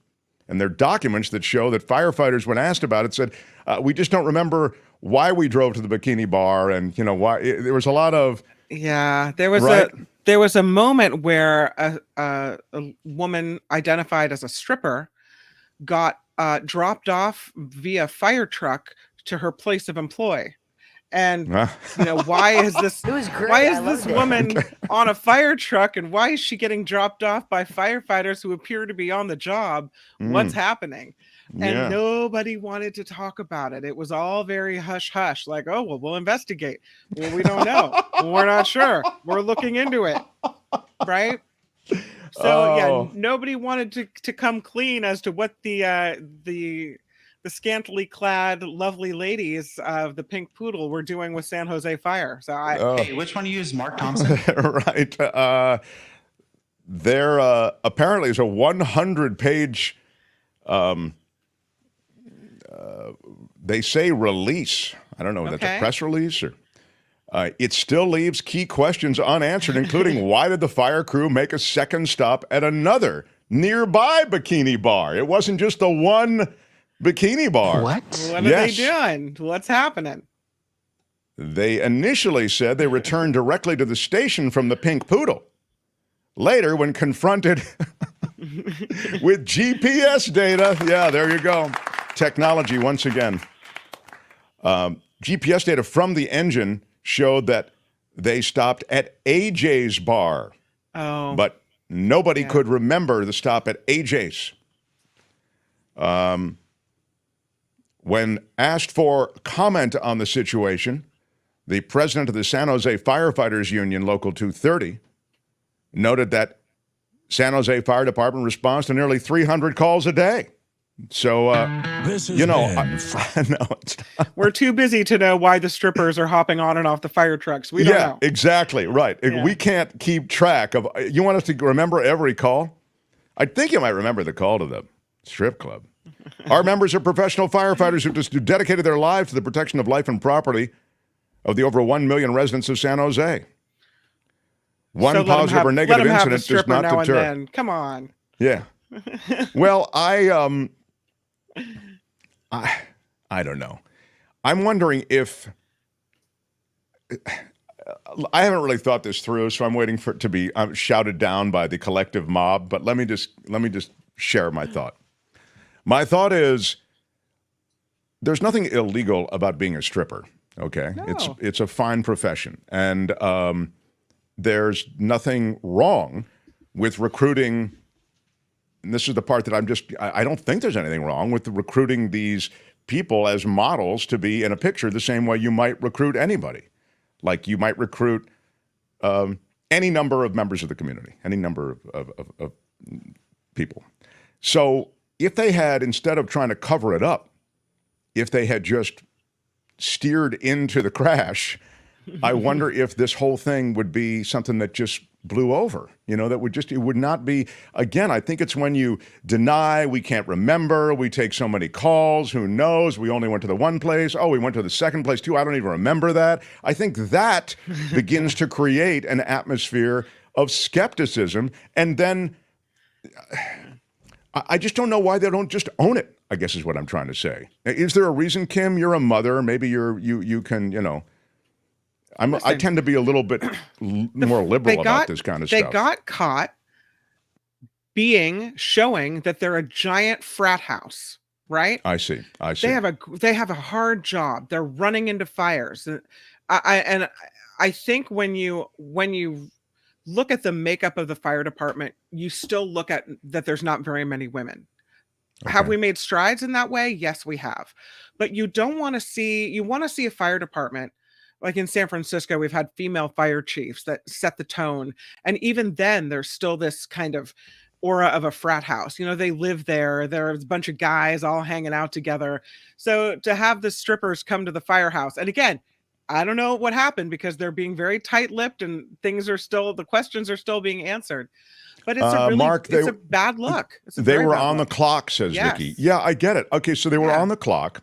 And there are documents that show that firefighters, when asked about it, said, we just don't remember why we drove to the bikini bar, and why there was a lot of there was a moment where a woman identified as a stripper got dropped off via fire truck to her place of employ. And why is this woman on a fire truck, and why is she getting dropped off by firefighters who appear to be on the job? What's happening? And nobody wanted to talk about it. It was all very hush hush, like, oh, well, we'll investigate. Well, we don't know. Well, we're not sure. We're looking into it. Right? So nobody wanted to come clean as to what the scantily clad lovely ladies of the Pink Poodle were doing with San Jose Fire. So hey, which one do you use, Mark Thompson? Right. There apparently is a 100-page they say release. I don't know, that's a press release or it still leaves key questions unanswered, including why did the fire crew make a second stop at another nearby bikini bar? It wasn't just the one bikini bar. What are they doing? What's happening? They initially said they returned directly to the station from the Pink Poodle. Later, when confronted with GPS data, there you go. Technology once again. GPS data from the engine showed that they stopped at AJ's bar. Oh. But nobody could remember the stop at AJ's. When asked for comment on the situation, the president of the San Jose Firefighters Union, Local 230, noted that San Jose Fire Department responds to nearly 300 calls a day. So, we're too busy to know why the strippers are hopping on and off the fire trucks. We don't know. Exactly. Right. We can't keep track of, you want us to remember every call? I think you might remember the call to the strip club. Our members are professional firefighters who dedicated their lives to the protection of life and property of the over 1 million residents of San Jose. One positive or negative incident does not deter. Come on. Yeah. Well, I don't know. I'm wondering if I haven't really thought this through, so I'm waiting for it to be shouted down by the collective mob. But let me just share my thought. My thought is there's nothing illegal about being a stripper. Okay, no. It's a fine profession, and there's nothing wrong with recruiting. And this is the part that I don't think there's anything wrong with recruiting these people as models to be in a picture the same way you might recruit anybody. Like you might recruit any number of members of the community, any number of people. So if they had, instead of trying to cover it up, if they had just steered into the crash, I wonder if this whole thing would be something that just blew over, it would not be, again, I think it's when you deny, we can't remember, we take so many calls, who knows, we only went to the one place, we went to the second place too, I don't even remember that. I think that begins to create an atmosphere of skepticism, and then I just don't know why they don't just own it, I guess is what I'm trying to say. Is there a reason, Kim, you're a mother, maybe you can, I tend to be a little bit more liberal about this kind of stuff. They got caught showing that they're a giant frat house, right? I see. They have a hard job. They're running into fires. I think when you look at the makeup of the fire department, you still look at that there's not very many women. Okay. Have we made strides in that way? Yes, we have. But you want to see a fire department. Like in San Francisco, we've had female fire chiefs that set the tone. And even then, there's still this kind of aura of a frat house. They live there. There's a bunch of guys all hanging out together. So to have the strippers come to the firehouse, and again, I don't know what happened because they're being very tight-lipped and the questions are still being answered. But it's a bad look. They were on the clock, says Vicky. Yeah, I get it. Okay, so they were on the clock.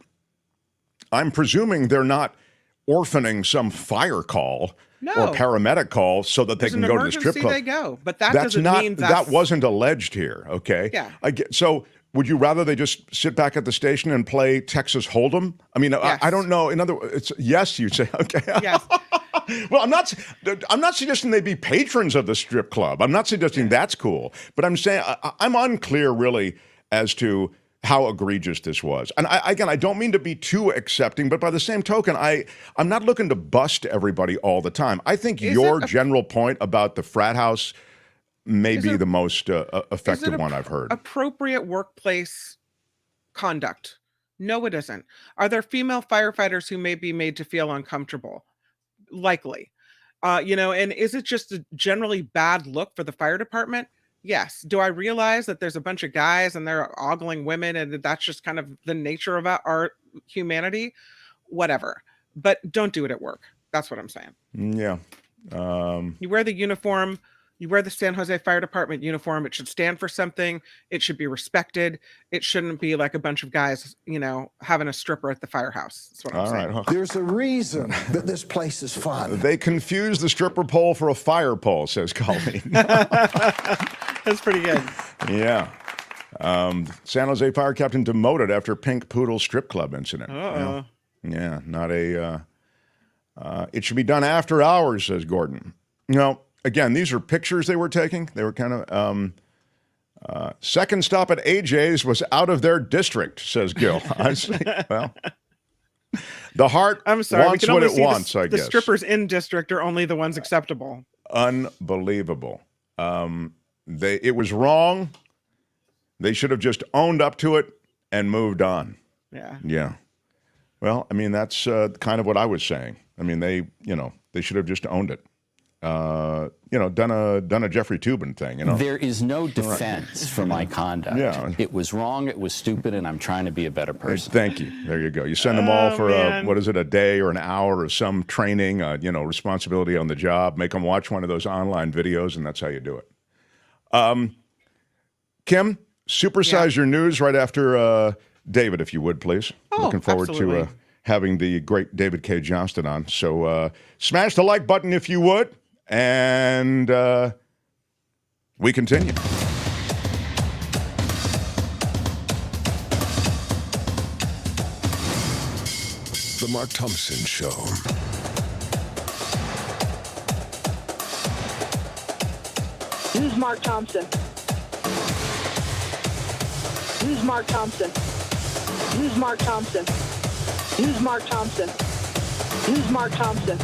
I'm presuming they're not orphaning some fire call or paramedic call so that they can go to the strip club. They go, but that doesn't mean that wasn't alleged here. Okay, yeah. So would you rather they just sit back at the station and play Texas Hold'em? I mean, Yes. I don't know. In other words, it's yes. You say okay. Yes. Well, I'm not suggesting they be patrons of the strip club. I'm not suggesting that's cool. But I'm saying I'm unclear really as to how egregious this was. And I don't mean to be too accepting, but by the same token, I'm not looking to bust everybody all the time. I think your general point about the frat house may be the most effective one I've heard. Appropriate workplace conduct? No, it isn't. Are there female firefighters who may be made to feel uncomfortable? Likely. And is it just a generally bad look for the fire department? Yes. Do I realize that there's a bunch of guys and they're ogling women and that's just kind of the nature of our humanity? Whatever. But don't do it at work. That's what I'm saying. Yeah. You wear the uniform. You wear the San Jose Fire Department uniform. It should stand for something. It should be respected. It shouldn't be like a bunch of guys, having a stripper at the firehouse. That's what I'm saying. Right. There's a reason that this place is fun. They confuse the stripper pole for a fire pole, says Colleen. That's pretty good. Yeah. San Jose fire captain demoted after Pink Poodle strip club incident. Uh-oh. Yeah, not a... it should be done after hours, says Gordon. Again, these are pictures they were taking. They were kind of... second stop at AJ's was out of their district, says Gil. Well, the heart wants what it wants, I guess. The strippers in district are only the ones acceptable. Unbelievable. It was wrong. They should have just owned up to it and moved on. Yeah. Yeah. Well, I mean, that's kind of what I was saying. I mean, they should have just owned it. Done a Jeffrey Toobin thing. There is no defense for my conduct. Yeah. It was wrong. It was stupid, and I'm trying to be a better person. Thank you. There you go. You send them all for a day or an hour or some training, responsibility on the job. Make them watch one of those online videos, and that's how you do it. Kim, supersize your news right after David, if you would, please. Oh, looking forward absolutely. to having the great David Cay Johnston on. So smash the like button if you would, and we continue. The Mark Thompson Show. Who's Mark Thompson? Who's Mark Thompson? Who's Mark Thompson? Who's Mark Thompson? Who's Mark Thompson?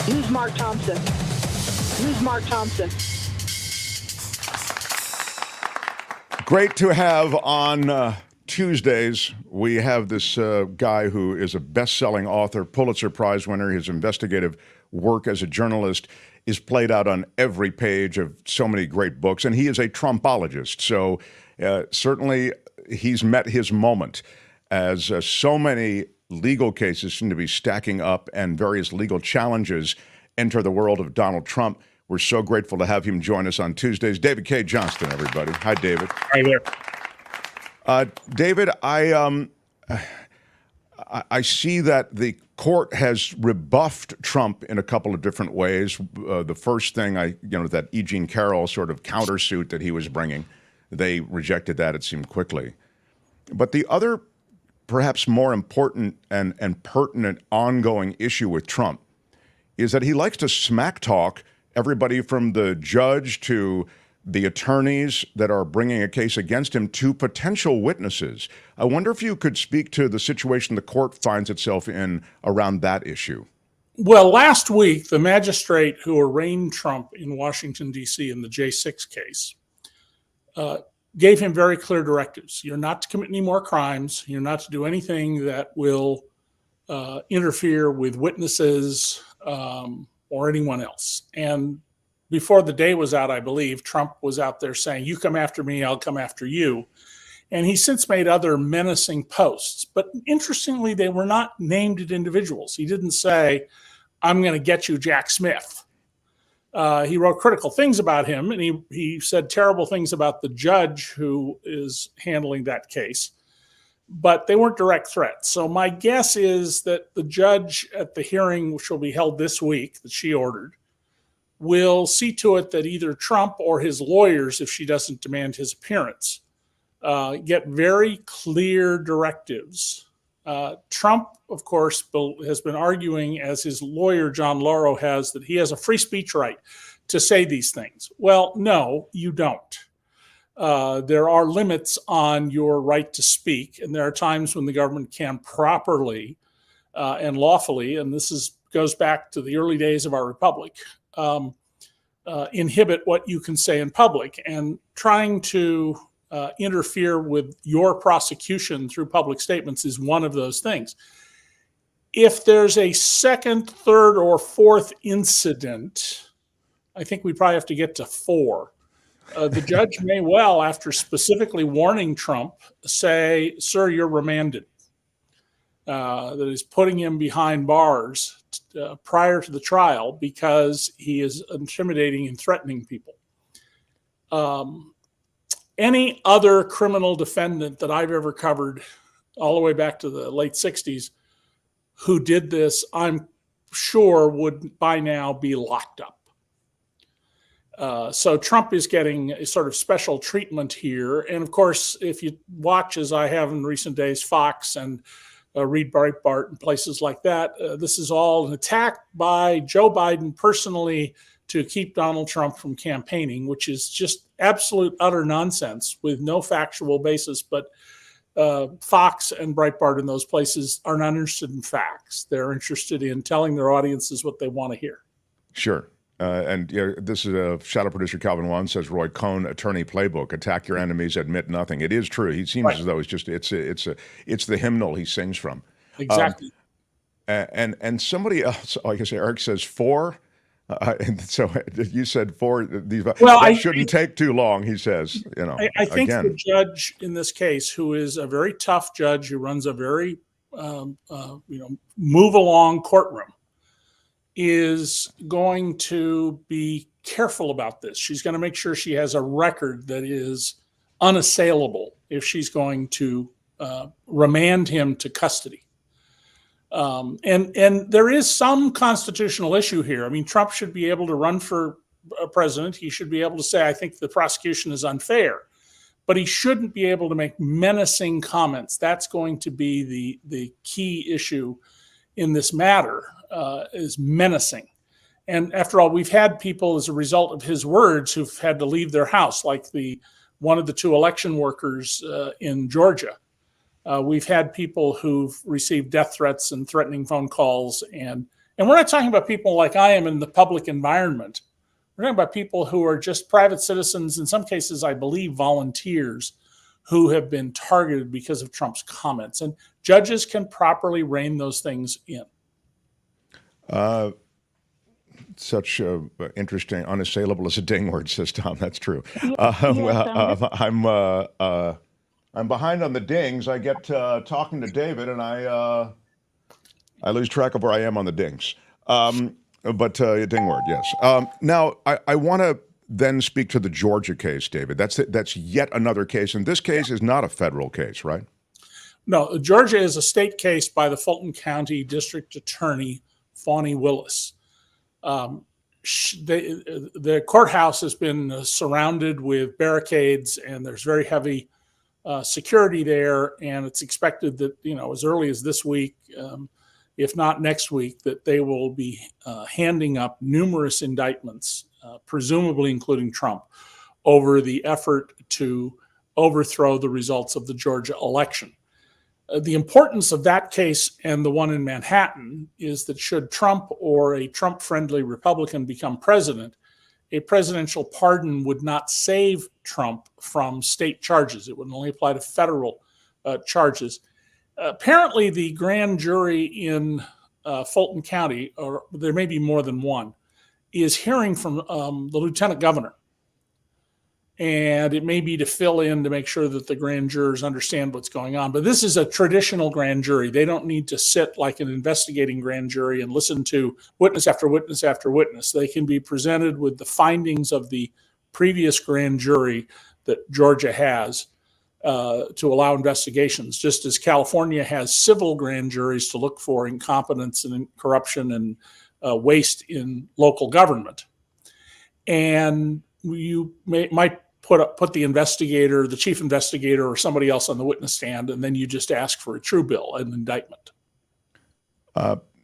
Who's Mark Thompson? Who's Mark Thompson? Great to have on Tuesdays. We have this guy who is a best-selling author, Pulitzer Prize winner. His investigative work as a journalist is played out on every page of so many great books, and he is a Trumpologist. So certainly he's met his moment as so many legal cases seem to be stacking up and various legal challenges enter the world of Donald Trump. We're so grateful to have him join us on Tuesdays. David Cay Johnston, everybody. Hi, David. Hi there. David, I see that the court has rebuffed Trump in a couple of different ways. The first thing, that E Jean Carroll sort of countersuit that he was bringing, they rejected that, it seemed, quickly. But the other, perhaps more important and pertinent ongoing issue with Trump is that he likes to smack talk everybody from the judge to the attorneys that are bringing a case against him to potential witnesses. I wonder if you could speak to the situation the court finds itself in around that issue. Well, last week, the magistrate who arraigned Trump in Washington, D.C. in the J6 case gave him very clear directives. You're not to commit any more crimes. You're not to do anything that will interfere with witnesses or anyone else. And before the day was out, I believe, Trump was out there saying, you come after me, I'll come after you. And he's since made other menacing posts. But interestingly, they were not named individuals. He didn't say, I'm going to get you, Jack Smith. He wrote critical things about him, and he said terrible things about the judge who is handling that case. But they weren't direct threats. So my guess is that the judge at the hearing, which will be held this week, that she ordered, will see to it that either Trump or his lawyers, if she doesn't demand his appearance, get very clear directives. Trump, of course, has been arguing, as his lawyer, John Lauro, has, that he has a free speech right to say these things. Well, no, you don't. There are limits on your right to speak, and there are times when the government can properly and lawfully, and this goes back to the early days of our republic, inhibit what you can say in public. And trying to interfere with your prosecution through public statements is one of those things. If there's a second, third, or fourth incident, I think we probably have to get to 4. The judge may well, after specifically warning Trump, say, "Sir, you're remanded." That is putting him behind bars prior to the trial because he is intimidating and threatening people. Any other criminal defendant that I've ever covered, all the way back to the late 60s, who did this, I'm sure would by now be locked up. So Trump is getting a sort of special treatment here. And of course, if you watch, as I have in recent days, Fox and read Breitbart and places like that, this is all an attack by Joe Biden personally to keep Donald Trump from campaigning, which is just absolute utter nonsense with no factual basis. But Fox and Breitbart in those places are not interested in facts. They're interested in telling their audiences what they want to hear. Sure. And this is shadow producer Calvin Wan says Roy Cohn attorney playbook: attack your enemies, admit nothing. It is true. He seems as though it's the hymnal he sings from. Exactly. And somebody else, like I say, Eric says 4. And so you said 4. That shouldn't take too long. He says, I think the judge in this case, who is a very tough judge, who runs a very move along courtroom, is going to be careful about this. She's going to make sure she has a record that is unassailable if she's going to remand him to custody. And there is some constitutional issue here. I mean, Trump should be able to run for president. He should be able to say, I think the prosecution is unfair. But he shouldn't be able to make menacing comments. That's going to be the key issue in this matter, is menacing. And after all, we've had people as a result of his words who've had to leave their house, like one of the 2 election workers in Georgia. We've had people who've received death threats and threatening phone calls. And we're not talking about people like I am in the public environment. We're talking about people who are just private citizens, in some cases, I believe, volunteers, who have been targeted because of Trump's comments. And judges can properly rein those things in. Such interesting, unassailable as a ding word, says Tom. That's true. I'm behind on the dings. I get talking to David, and I lose track of where I am on the dings. But ding word, yes. Now, I want to then speak to the Georgia case, David. That's yet another case, and this case is not a federal case, right? No, Georgia is a state case by the Fulton County District Attorney, Fani Willis. The courthouse has been surrounded with barricades, and there's very heavy security there, and it's expected that, as early as this week, if not next week, that they will be handing up numerous indictments, presumably including Trump, over the effort to overthrow the results of the Georgia election. The importance of that case and the one in Manhattan is that should Trump or a Trump-friendly Republican become president, a presidential pardon would not save Trump from state charges. It would only apply to federal charges. Apparently, the grand jury in Fulton County, or there may be more than one, is hearing from the lieutenant governor. And it may be to fill in to make sure that the grand jurors understand what's going on. But this is a traditional grand jury. They don't need to sit like an investigating grand jury and listen to witness after witness after witness. They can be presented with the findings of the previous grand jury that Georgia has to allow investigations, just as California has civil grand juries to look for incompetence and corruption and waste in local government. And you might put the investigator, the chief investigator, or somebody else on the witness stand, and then you just ask for a true bill, an indictment.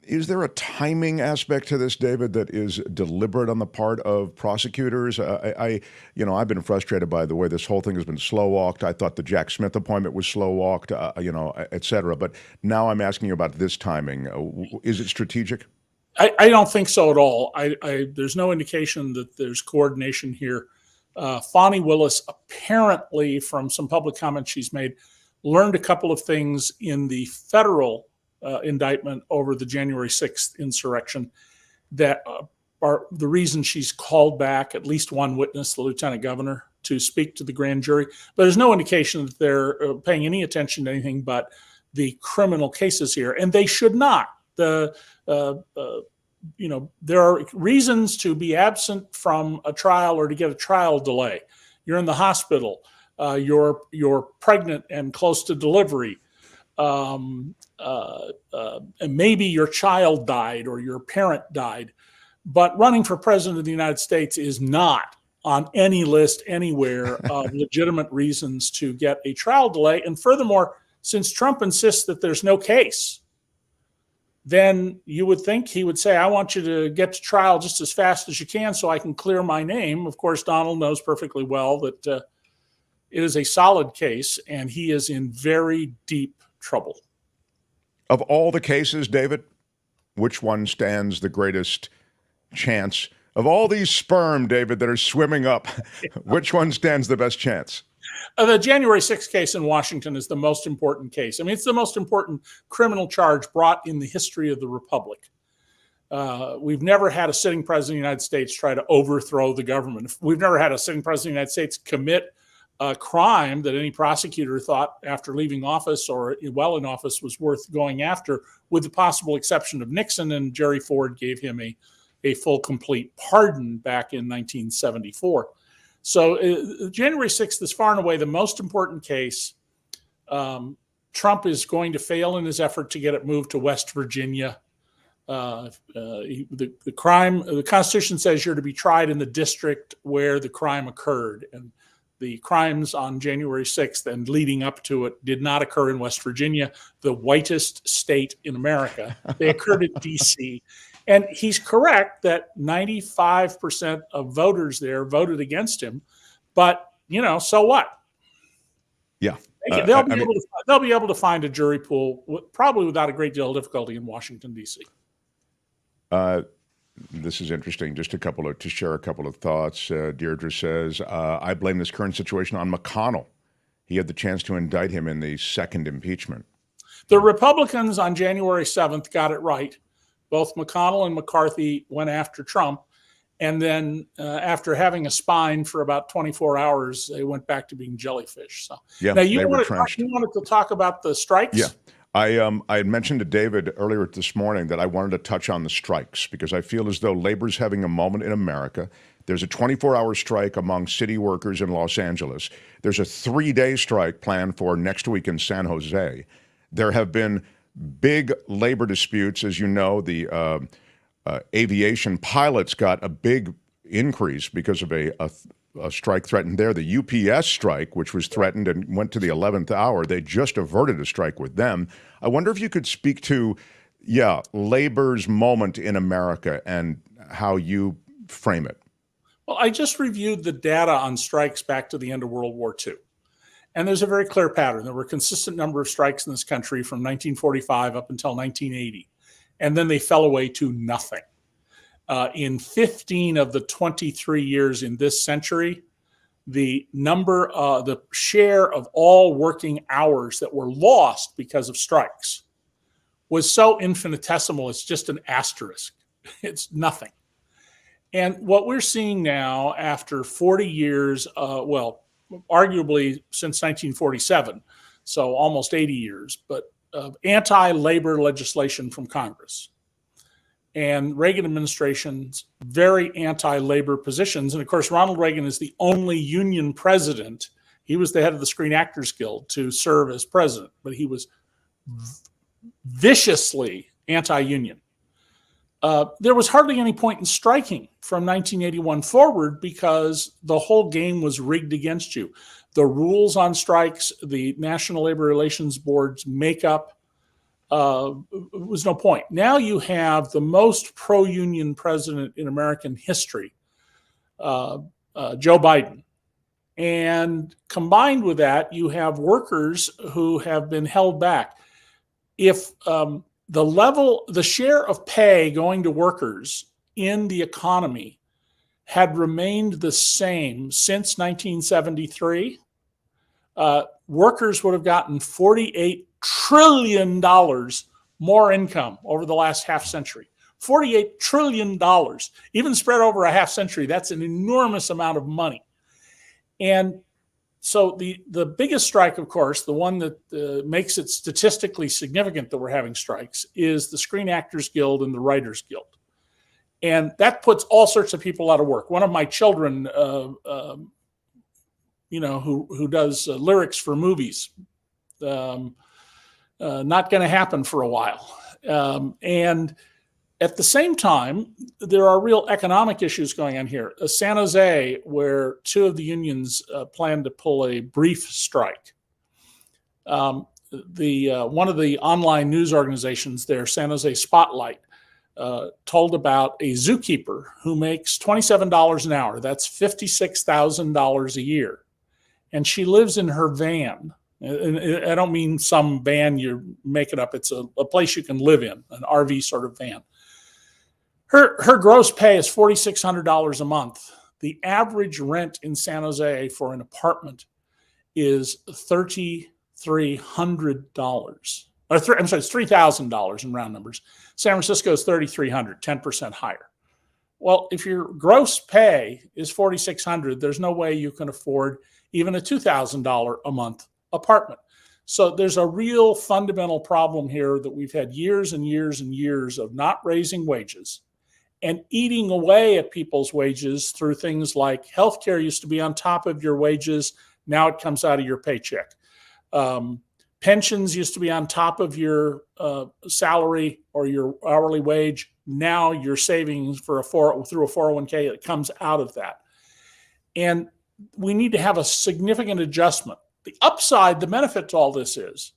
Is there a timing aspect to this, David, that is deliberate on the part of prosecutors? I've been frustrated by the way this whole thing has been slow walked. I thought the Jack Smith appointment was slow walked, et cetera. But now I'm asking you about this timing. Is it strategic? I don't think so at all. There's no indication that there's coordination here. Fani Willis, apparently, from some public comments she's made, learned a couple of things in the federal indictment over the January 6th insurrection that are the reason she's called back at least one witness, the lieutenant governor, to speak to the grand jury. But there's no indication that they're paying any attention to anything but the criminal cases here, and they should not. There are reasons to be absent from a trial or to get a trial delay. You're in the hospital. You're pregnant and close to delivery. And maybe your child died or your parent died. But running for president of the United States is not on any list anywhere of legitimate reasons to get a trial delay. And furthermore, since Trump insists that there's no case, then you would think he would say, I want you to get to trial just as fast as you can so I can clear my name. Of course, Donald knows perfectly well that it is a solid case, and he is in very deep trouble. Of all the cases, David, which one stands the greatest chance? Of all these sperm, David, that are swimming up, which one stands the best chance? The January 6th case in Washington is the most important case. I mean, it's the most important criminal charge brought in the history of the Republic. We've never had a sitting president of the United States try to overthrow the government. We've never had a sitting president of the United States commit a crime that any prosecutor thought after leaving office or while in office was worth going after, with the possible exception of Nixon, and Jerry Ford gave him a full, complete pardon back in 1974. So January 6th is far and away the most important case. Trump is going to fail in his effort to get it moved to West Virginia. The Constitution says you're to be tried in the district where the crime occurred. And the crimes on January 6th and leading up to it did not occur in West Virginia, the whitest state in America. They occurred in D.C. And he's correct that 95% of voters there voted against him. But, so what? Yeah. They'll be able to find a jury pool, probably without a great deal of difficulty, in Washington, D.C. This is interesting. Just to share a couple of thoughts. Deirdre says, I blame this current situation on McConnell. He had the chance to indict him in the second impeachment. The Republicans on January 7th got it right. Both McConnell and McCarthy went after Trump. And then after having a spine for about 24 hours, they went back to being jellyfish. So yeah, now you wanted to talk about the strikes? Yeah. I had mentioned to David earlier this morning that I wanted to touch on the strikes because I feel as though labor's having a moment in America. There's a 24-hour strike among city workers in Los Angeles. There's a 3-day strike planned for next week in San Jose. There have been big labor disputes. As you know, the aviation pilots got a big increase because of a strike threatened there. The UPS strike, which was threatened and went to the 11th hour, they just averted a strike with them. I wonder if you could speak to, labor's moment in America and how you frame it. Well, I just reviewed the data on strikes back to the end of World War II. And there's a very clear pattern. There were a consistent number of strikes in this country from 1945 up until 1980. And then they fell away to nothing. In 15 of the 23 years in this century, the share of all working hours that were lost because of strikes was so infinitesimal, it's just an asterisk. It's nothing. And what we're seeing now after 40 years, arguably since 1947, so almost 80 years, but anti-labor legislation from Congress and Reagan administration's very anti-labor positions. And of course, Ronald Reagan is the only union president. He was the head of the Screen Actors Guild to serve as president, but he was viciously anti-union. there was hardly any point in striking from 1981 forward because the whole game was rigged against you. The rules on strikes, the National Labor Relations Board's makeup, was no point. Now you have the most pro-union president in American history, Joe Biden. And combined with that, you have workers who have been held back. If the share of pay going to workers in the economy had remained the same since 1973, workers would have gotten $48 trillion more income over the last half century. $48 trillion, even spread over a half century, that's an enormous amount of money. And so the biggest strike, of course, the one that makes it statistically significant that we're having strikes, is the Screen Actors Guild and the Writers Guild. And that puts all sorts of people out of work. One of my children, who does lyrics for movies, not going to happen for a while. And at the same time, there are real economic issues going on here. San Jose, where two of the unions plan to pull a brief strike. One of the online news organizations there, San Jose Spotlight, told about a zookeeper who makes $27 an hour. That's $56,000 a year. And she lives in her van. And I don't mean some van you make it up. It's a place you can live in, an RV sort of van. Her gross pay is $4,600 a month. The average rent in San Jose for an apartment is $3,300. It's $3,000 in round numbers. San Francisco is $3,300, 10% higher. Well, if your gross pay is $4,600, there's no way you can afford even a $2,000 a month apartment. So there's a real fundamental problem here that we've had years and years and years of not raising wages and eating away at people's wages through things like healthcare used to be on top of your wages. Now it comes out of your paycheck. Pensions used to be on top of your salary or your hourly wage. Now your savings through a 401k, it comes out of that. And we need to have a significant adjustment. The upside, the benefit to all this is,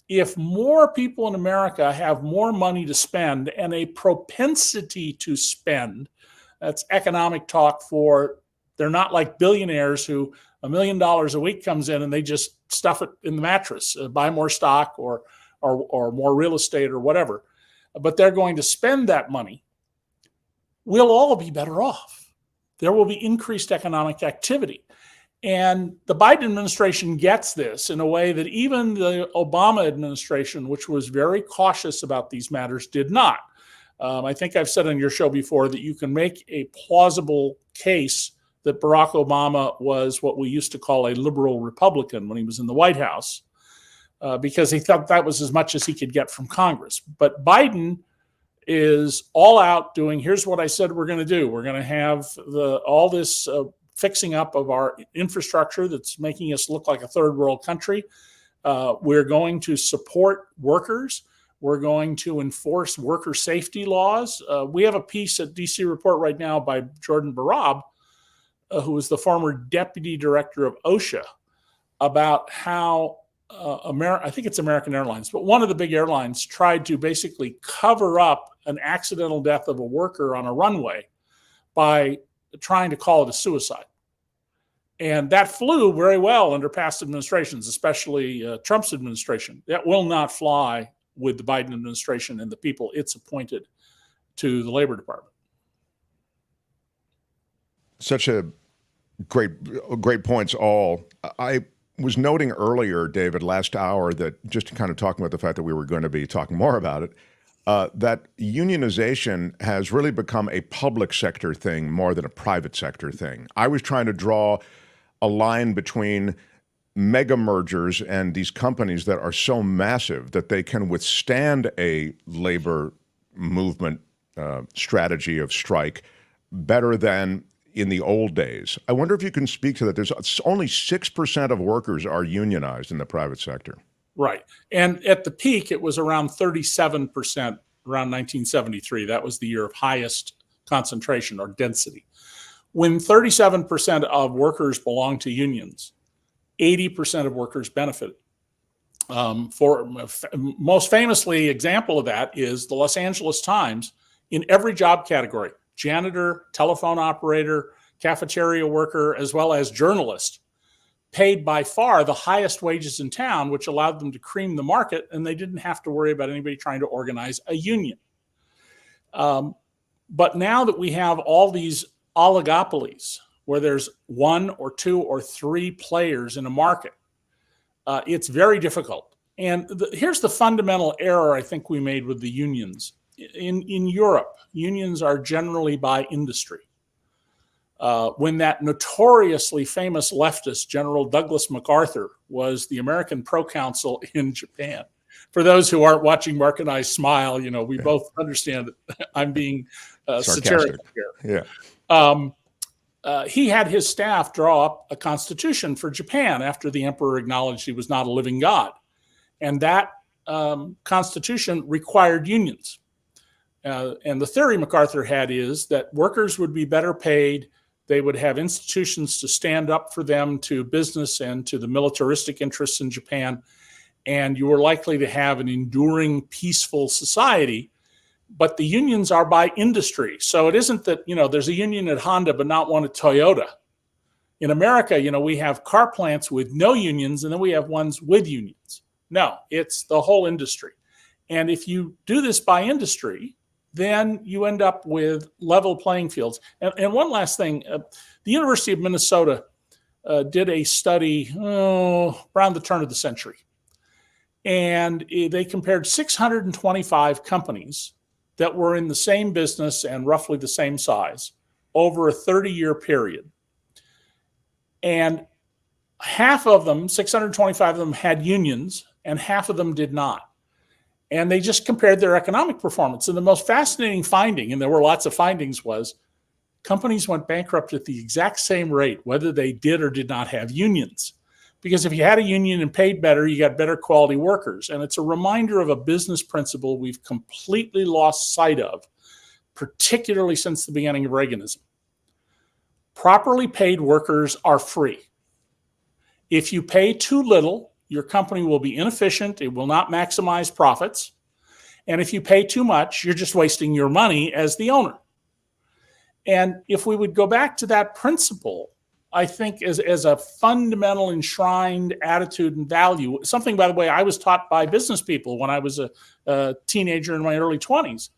if more people in America have more money to spend and a propensity to spend, that's economic talk for, they're not like billionaires who $1 million a week comes in and they just stuff it in the mattress, buy more stock or more real estate or whatever, but they're going to spend that money. We'll all be better off. There will be increased economic activity. And the Biden administration gets this in a way that even the Obama administration, which was very cautious about these matters, did not. I think I've said on your show before that you can make a plausible case that Barack Obama was what we used to call a liberal Republican when he was in the White House, because he thought that was as much as he could get from Congress. But Biden is all out doing, here's what I said we're going to do. We're going to have all this fixing up of our infrastructure that's making us look like a third world country. We're going to support workers. We're going to enforce worker safety laws. We have a piece at DC Report right now by Jordan Barab, who was the former deputy director of OSHA, about how I think it's American Airlines, but one of the big airlines tried to basically cover up an accidental death of a worker on a runway by trying to call it a suicide. And that flew very well under past administrations, especially Trump's administration. That will not fly with the Biden administration and the people it's appointed to the Labor Department. Such a great points all. I was noting earlier, David, last hour, that just kind of talking about the fact that we were going to be talking more about it, that unionization has really become a public sector thing more than a private sector thing. I was trying to draw a line between mega mergers and these companies that are so massive that they can withstand a labor movement strategy of strike better than in the old days. I wonder if you can speak to that. There's only 6% of workers are unionized in the private sector. Right. And at the peak, it was around 37% around 1973. That was the year of highest concentration or density. When 37% of workers belonged to unions, 80% of workers benefited. Most famously example of that is the Los Angeles Times in every job category, janitor, telephone operator, cafeteria worker, as well as journalist, paid by far the highest wages in town, which allowed them to cream the market, and they didn't have to worry about anybody trying to organize a union. But now that we have all these oligopolies where there's one or two or three players in a market, it's very difficult. And here's the fundamental error I think we made with the unions. In Europe, unions are generally by industry. When that notoriously famous leftist, General Douglas MacArthur, was the American proconsul in Japan. For those who aren't watching Mark and I smile, we both understand that I'm being satiric here. Yeah. He had his staff draw up a constitution for Japan after the emperor acknowledged he was not a living god. And that constitution required unions. And the theory MacArthur had is that workers would be better paid. They would have institutions to stand up for them to business and to the militaristic interests in Japan. And you were likely to have an enduring, peaceful society. But the unions are by industry. So it isn't that, there's a union at Honda, but not one at Toyota. In America, we have car plants with no unions, and then we have ones with unions. No, it's the whole industry. And if you do this by industry, then you end up with level playing fields. And one last thing, the University of Minnesota did a study around the turn of the century. And they compared 625 companies that were in the same business and roughly the same size over a 30-year period. And half of them, 625 of them, had unions, and half of them did not. And they just compared their economic performance. And the most fascinating finding, and there were lots of findings, was companies went bankrupt at the exact same rate, whether they did or did not have unions. Because if you had a union and paid better, you got better quality workers. And it's a reminder of a business principle we've completely lost sight of, particularly since the beginning of Reaganism. Properly paid workers are free. If you pay too little, your company will be inefficient. It will not maximize profits. And if you pay too much, you're just wasting your money as the owner. And if we would go back to that principle, I think as a fundamental enshrined attitude and value, something, by the way, I was taught by business people when I was a teenager in my early 20s,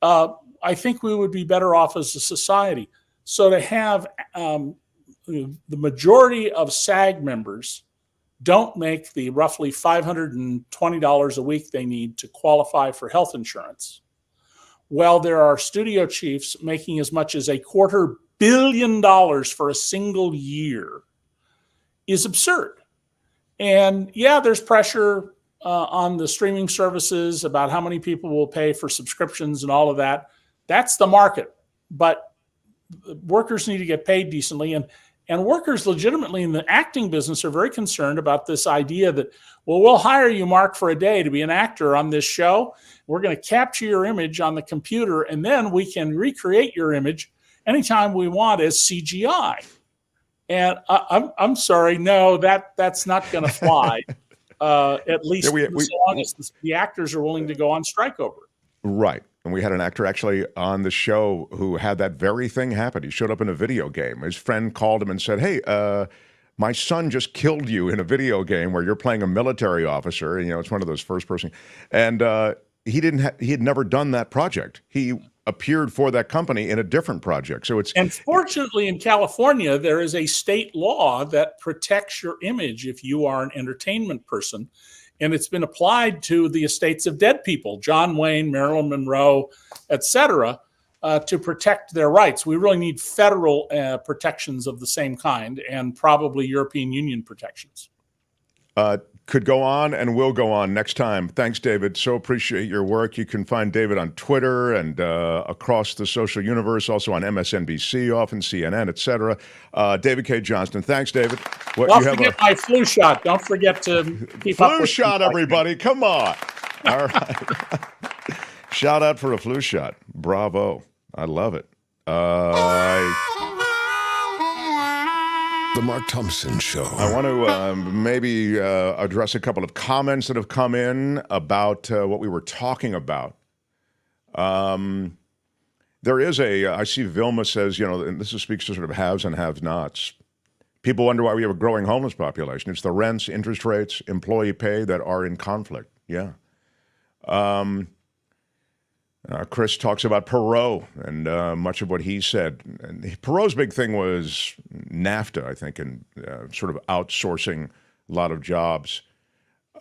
I think we would be better off as a society. So to have the majority of SAG members don't make the roughly $520 a week they need to qualify for health insurance, while there are studio chiefs making as much as $250 million for a single year, is absurd. And yeah, there's pressure on the streaming services about how many people will pay for subscriptions and all of that. That's the market. But workers need to get paid decently. And workers legitimately in the acting business are very concerned about this idea that, well, we'll hire you, Mark, for a day to be an actor on this show. We're going to capture your image on the computer, and then we can recreate your image anytime we want as CGI. And I'm sorry, no, that's not going to fly, at least as long as the actors are willing to go on strike over it. Right. And we had an actor actually on the show who had that very thing happen. He showed up in a video game. His friend called him and said, hey, my son just killed you in a video game where you're playing a military officer. And, it's one of those first person. And he had never done that project. He appeared for that company in a different project. So and fortunately in California, there is a state law that protects your image if you are an entertainment person. And it's been applied to the estates of dead people, John Wayne, Marilyn Monroe, et cetera, to protect their rights. We really need federal protections of the same kind and probably European Union protections. Could go on and will go on next time. Thanks, David. So appreciate your work. You can find David on Twitter and across the social universe, also on MSNBC, often CNN, et cetera. David Cay Johnston. Thanks, David. Don't forget my flu shot. Don't forget to keep up with flu shot, everybody. Come on. All right. Shout out for a flu shot. Bravo. I love it. The Mark Thompson Show. I want to maybe address a couple of comments that have come in about what we were talking about. There is I see Vilma says, and this speaks to sort of haves and have-nots. People wonder why we have a growing homeless population. It's the rents, interest rates, employee pay that are in conflict. Yeah. Chris talks about Perot and much of what he said. And Perot's big thing was NAFTA, I think, and sort of outsourcing a lot of jobs.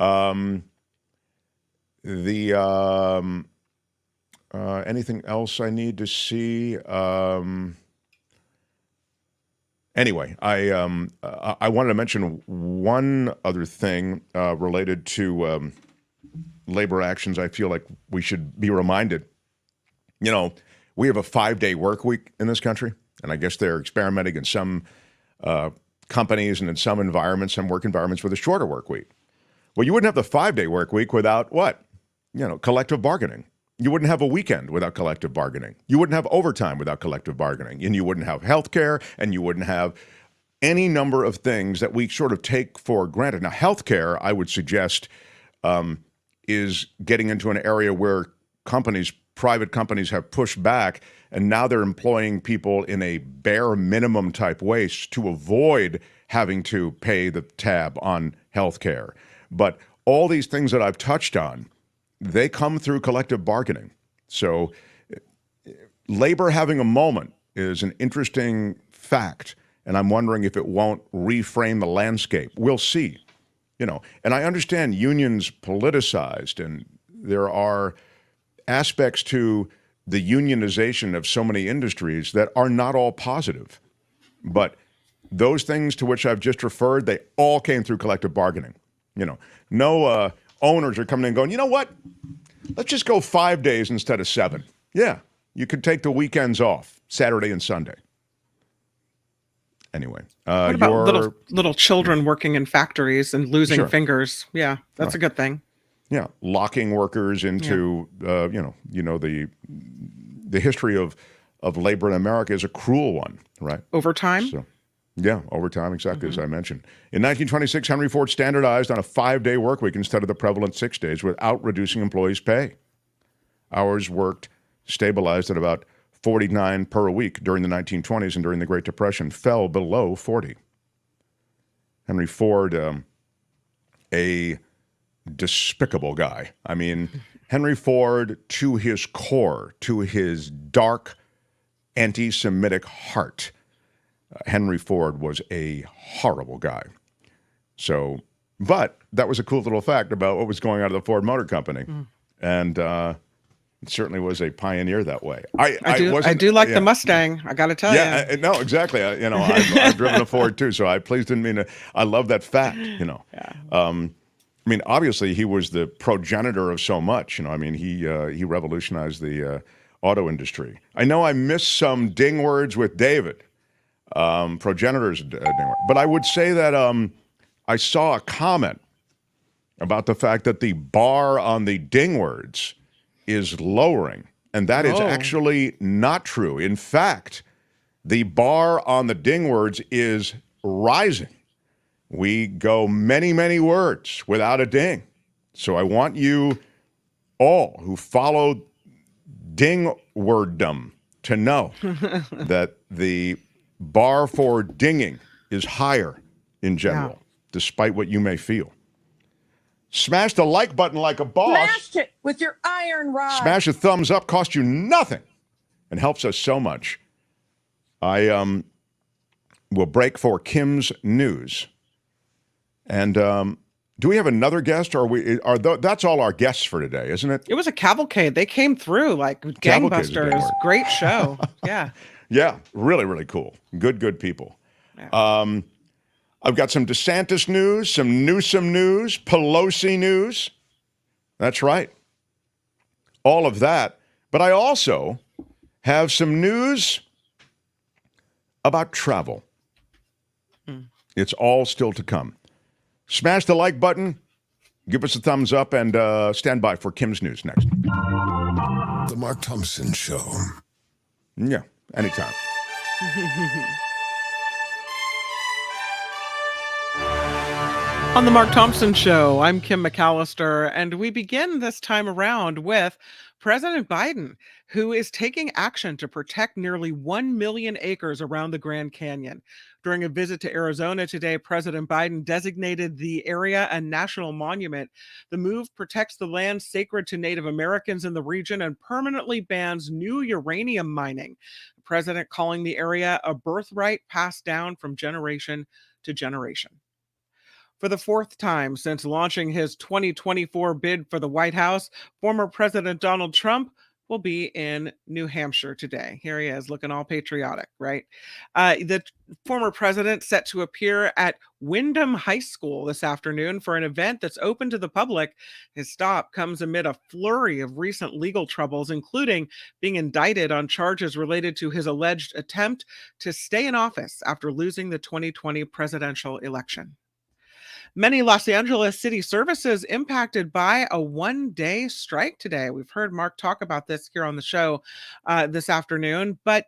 Anything else I need to see? Anyway, I wanted to mention one other thing related to labor actions. I feel like we should be reminded. We have a 5-day work week in this country, and I guess they're experimenting in some companies and in some environments, some work environments with a shorter work week. Well, you wouldn't have the 5-day work week without what? Collective bargaining. You wouldn't have a weekend without collective bargaining. You wouldn't have overtime without collective bargaining. And you wouldn't have health care, and you wouldn't have any number of things that we sort of take for granted. Now, health care, I would suggest, is getting into an area where private companies have pushed back, and now they're employing people in a bare minimum type wage to avoid having to pay the tab on health care. But all these things that I've touched on, they come through collective bargaining. So labor having a moment is an interesting fact, and I'm wondering if it won't reframe the landscape. We'll see. And I understand unions politicized, and there are aspects to the unionization of so many industries that are not all positive. But those things to which I've just referred, they all came through collective bargaining. No owners are coming in and going, you know what? Let's just go 5 days instead of 7. Yeah, you could take the weekends off, Saturday and Sunday. Anyway, what about little children working in factories and losing fingers? Yeah, that's a good thing. Yeah, locking workers into the history of labor in America is a cruel one, right? Overtime. So, yeah, overtime, exactly as I mentioned. In 1926, Henry Ford standardized on a 5-day work week instead of the prevalent 6 days without reducing employees' pay. Hours worked stabilized at about 49 per week during the 1920s, and during the Great Depression fell below 40. Henry Ford, a despicable guy. I mean, Henry Ford, to his core, to his dark anti-Semitic heart, Henry Ford was a horrible guy. So, but that was a cool little fact about what was going on at the Ford Motor Company. And it certainly was a pioneer that way. I do like the Mustang, I got to tell you. Yeah, no, exactly. I've driven a Ford too, so please didn't mean to. I love that fact, Yeah. I mean, obviously, he was the progenitor of so much. He revolutionized the auto industry. I know I missed some ding words with David. Progenitors, ding word. But I would say that I saw a comment about the fact that the bar on the ding words is lowering, and that is actually not true. In fact, the bar on the ding words is rising. We go many, many words without a ding. So I want you all who follow ding worddom to know that the bar for dinging is higher in general, despite what you may feel. Smash the like button like a boss. Smashed it with your iron rod. Smash a thumbs up, costs you nothing, and helps us so much. I will break for Kim's news. And do we have another guest, or that's all our guests for today, isn't it? It was a cavalcade. They came through like gangbusters. Great show. Yeah. Yeah, really, really cool. Good people. Yeah. I've got some DeSantis news, some Newsom news, Pelosi news. That's right. All of that. But I also have some news about travel. It's all still to come. Smash the like button. Give us a thumbs up and stand by for Kim's News next. The Mark Thompson Show. Yeah, anytime. On the Mark Thompson Show, I'm Kim McAllister, and we begin this time around with President Biden, who is taking action to protect nearly 1 million acres around the Grand Canyon. During a visit to Arizona today, President Biden designated the area a national monument. The move protects the land sacred to Native Americans in the region and permanently bans new uranium mining. The president calling the area a birthright passed down from generation to generation. For the fourth time since launching his 2024 bid for the White House, former President Donald Trump will be in New Hampshire today. Here he is, looking all patriotic, right? The former president set to appear at Wyndham High School this afternoon for an event that's open to the public. His stop comes amid a flurry of recent legal troubles, including being indicted on charges related to his alleged attempt to stay in office after losing the 2020 presidential election. Many Los Angeles city services impacted by a one-day strike today. We've heard Mark talk about this here on the show this afternoon, but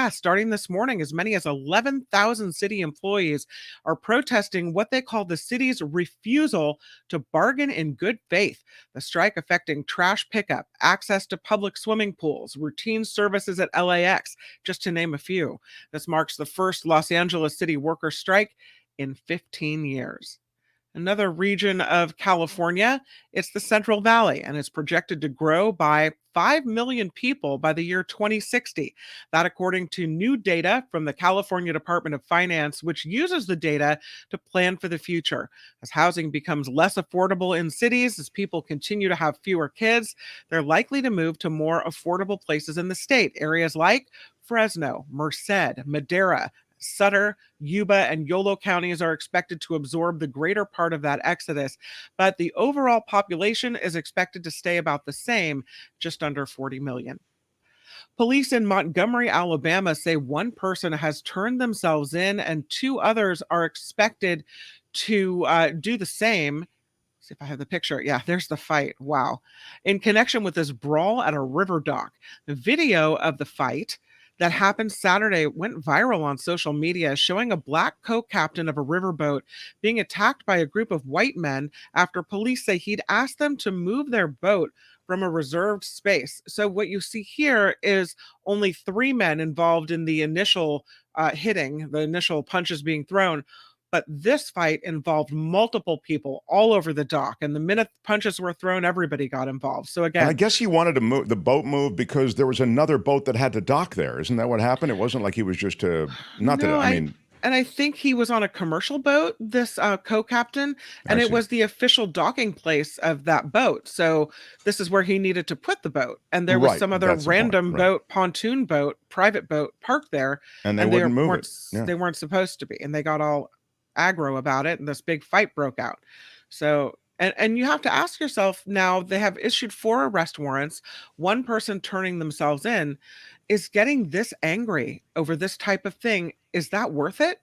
starting this morning, as many as 11,000 city employees are protesting what they call the city's refusal to bargain in good faith. The strike affecting trash pickup, access to public swimming pools, routine services at LAX, just to name a few. This marks the first Los Angeles city worker strike in 15 years. Another region of California, it's the Central Valley, and it's projected to grow by 5 million people by the year 2060. That according to new data from the California Department of Finance, which uses the data to plan for the future. As housing becomes less affordable in cities, as people continue to have fewer kids, they're likely to move to more affordable places in the state. Areas like Fresno, Merced, Madera, Sutter, Yuba, and Yolo counties are expected to absorb the greater part of that exodus, but the overall population is expected to stay about the same, just under 40 million. Police in Montgomery, Alabama say one person has turned themselves in and 2 others are expected to do the same. See if I have the picture. Yeah, there's the fight. Wow. In connection with this brawl at a river dock, the video of the fight that happened Saturday went viral on social media, showing a black co-captain of a riverboat being attacked by a group of white men after police say he'd asked them to move their boat from a reserved space. So what you see here is only 3 men involved in the initial hitting, the initial punches being thrown. But this fight involved multiple people all over the dock. And the minute punches were thrown, everybody got involved. So again, and I guess he wanted to move the boat because there was another boat that had to dock there. Isn't that what happened? It wasn't like he was just and I think he was on a commercial boat, this co-captain, and it was the official docking place of that boat. So this is where he needed to put the boat. And there was some other random boat, pontoon boat, private boat parked there. And they wouldn't move it. Yeah. They weren't supposed to be. And they got all aggro about it, and this big fight broke out. So and you have to ask yourself now, they have issued 4 arrest warrants. One person turning themselves in. Is getting this angry over this type of thing, is that worth it?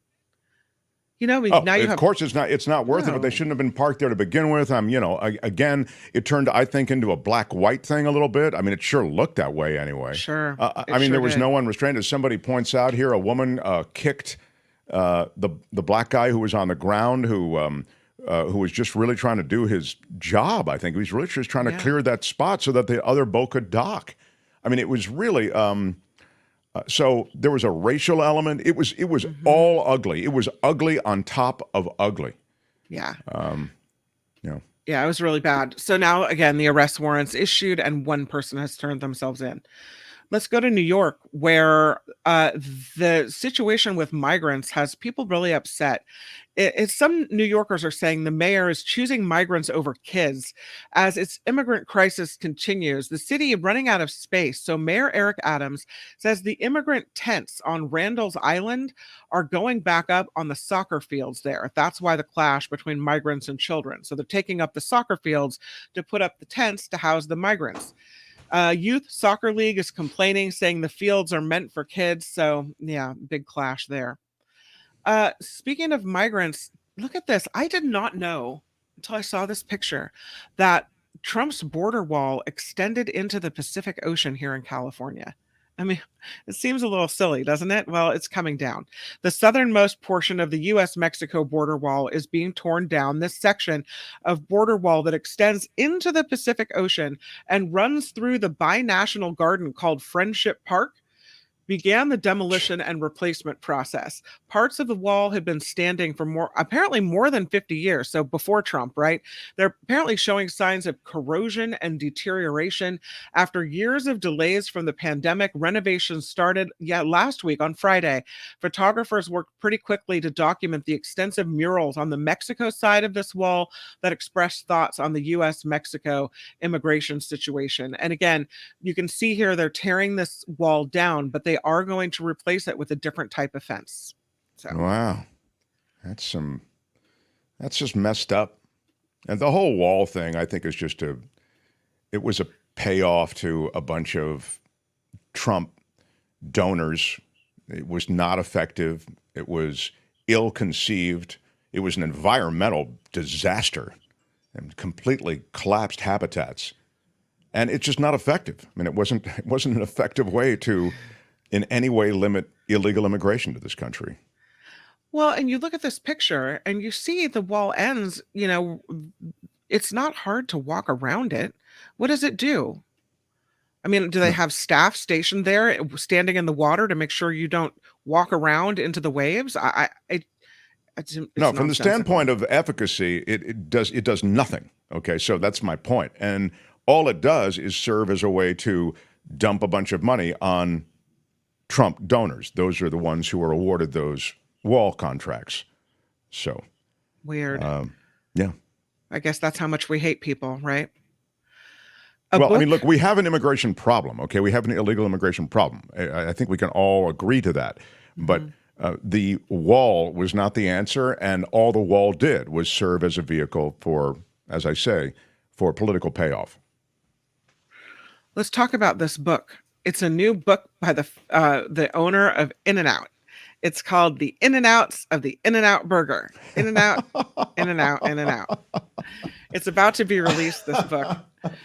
You know, now you of course it's not worth it, but they shouldn't have been parked there to begin with. Again, it turned, I think, into a black-white thing a little bit. I mean, it sure looked that way anyway. Sure. There was no one restrained. As somebody points out here, a woman kicked the black guy who was on the ground, who was just really trying to do his job. I think he was really just trying to clear that spot so that the other boat could dock. I mean, it was really so there was a racial element. It was all ugly. It was ugly on top of ugly. Yeah. Yeah, it was really bad. So now again, the arrest warrants issued and one person has turned themselves in. Let's go to New York, where the situation with migrants has people really upset. Some New Yorkers are saying the mayor is choosing migrants over kids as its immigrant crisis continues. The city running out of space. So Mayor Eric Adams says the immigrant tents on Randall's Island are going back up on the soccer fields there. That's why the clash between migrants and children. So they're taking up the soccer fields to put up the tents to house the migrants. Youth Soccer League is complaining, saying the fields are meant for kids. So yeah, big clash there. Speaking of migrants, look at this. I did not know until I saw this picture that Trump's border wall extended into the Pacific Ocean here in California. I mean, it seems a little silly, doesn't it? Well, it's coming down. The southernmost portion of the U.S.-Mexico border wall is being torn down. This section of border wall that extends into the Pacific Ocean and runs through the binational garden called Friendship Park began the demolition and replacement process. Parts of the wall had been standing for apparently more than 50 years. So before Trump, right? They're apparently showing signs of corrosion and deterioration. After years of delays from the pandemic, renovations started last week on Friday. Photographers worked pretty quickly to document the extensive murals on the Mexico side of this wall that expressed thoughts on the U.S.-Mexico immigration situation. And again, you can see here they're tearing this wall down, but they are going to replace it with a different type of fence. So wow, that's just messed up. And the whole wall thing, I think, is just it was a payoff to a bunch of Trump donors. It was not effective. It was ill-conceived. It was an environmental disaster and completely collapsed habitats. And it's just not effective. I mean, it wasn't an effective way to in any way limit illegal immigration to this country. Well, and you look at this picture and you see the wall ends, it's not hard to walk around it. What does it do? I mean, do they have staff stationed there standing in the water to make sure you don't walk around into the waves? It's no, from the standpoint of efficacy, it does nothing. Okay, so that's my point. And all it does is serve as a way to dump a bunch of money on Trump donors. Those are the ones who are awarded those wall contracts. So weird. Yeah. I guess that's how much we hate people, right? I mean, look, we have an immigration problem, okay? We have an illegal immigration problem. I think we can all agree to that. But the wall was not the answer, and all the wall did was serve as a vehicle for, as I say, for political payoff. Let's talk about this book. It's a new book by the owner of In-N-Out. It's called The In-N-Outs of the In-N-Out Burger. In-N-Out, In-N-Out, In-N-Out. It's about to be released, this book.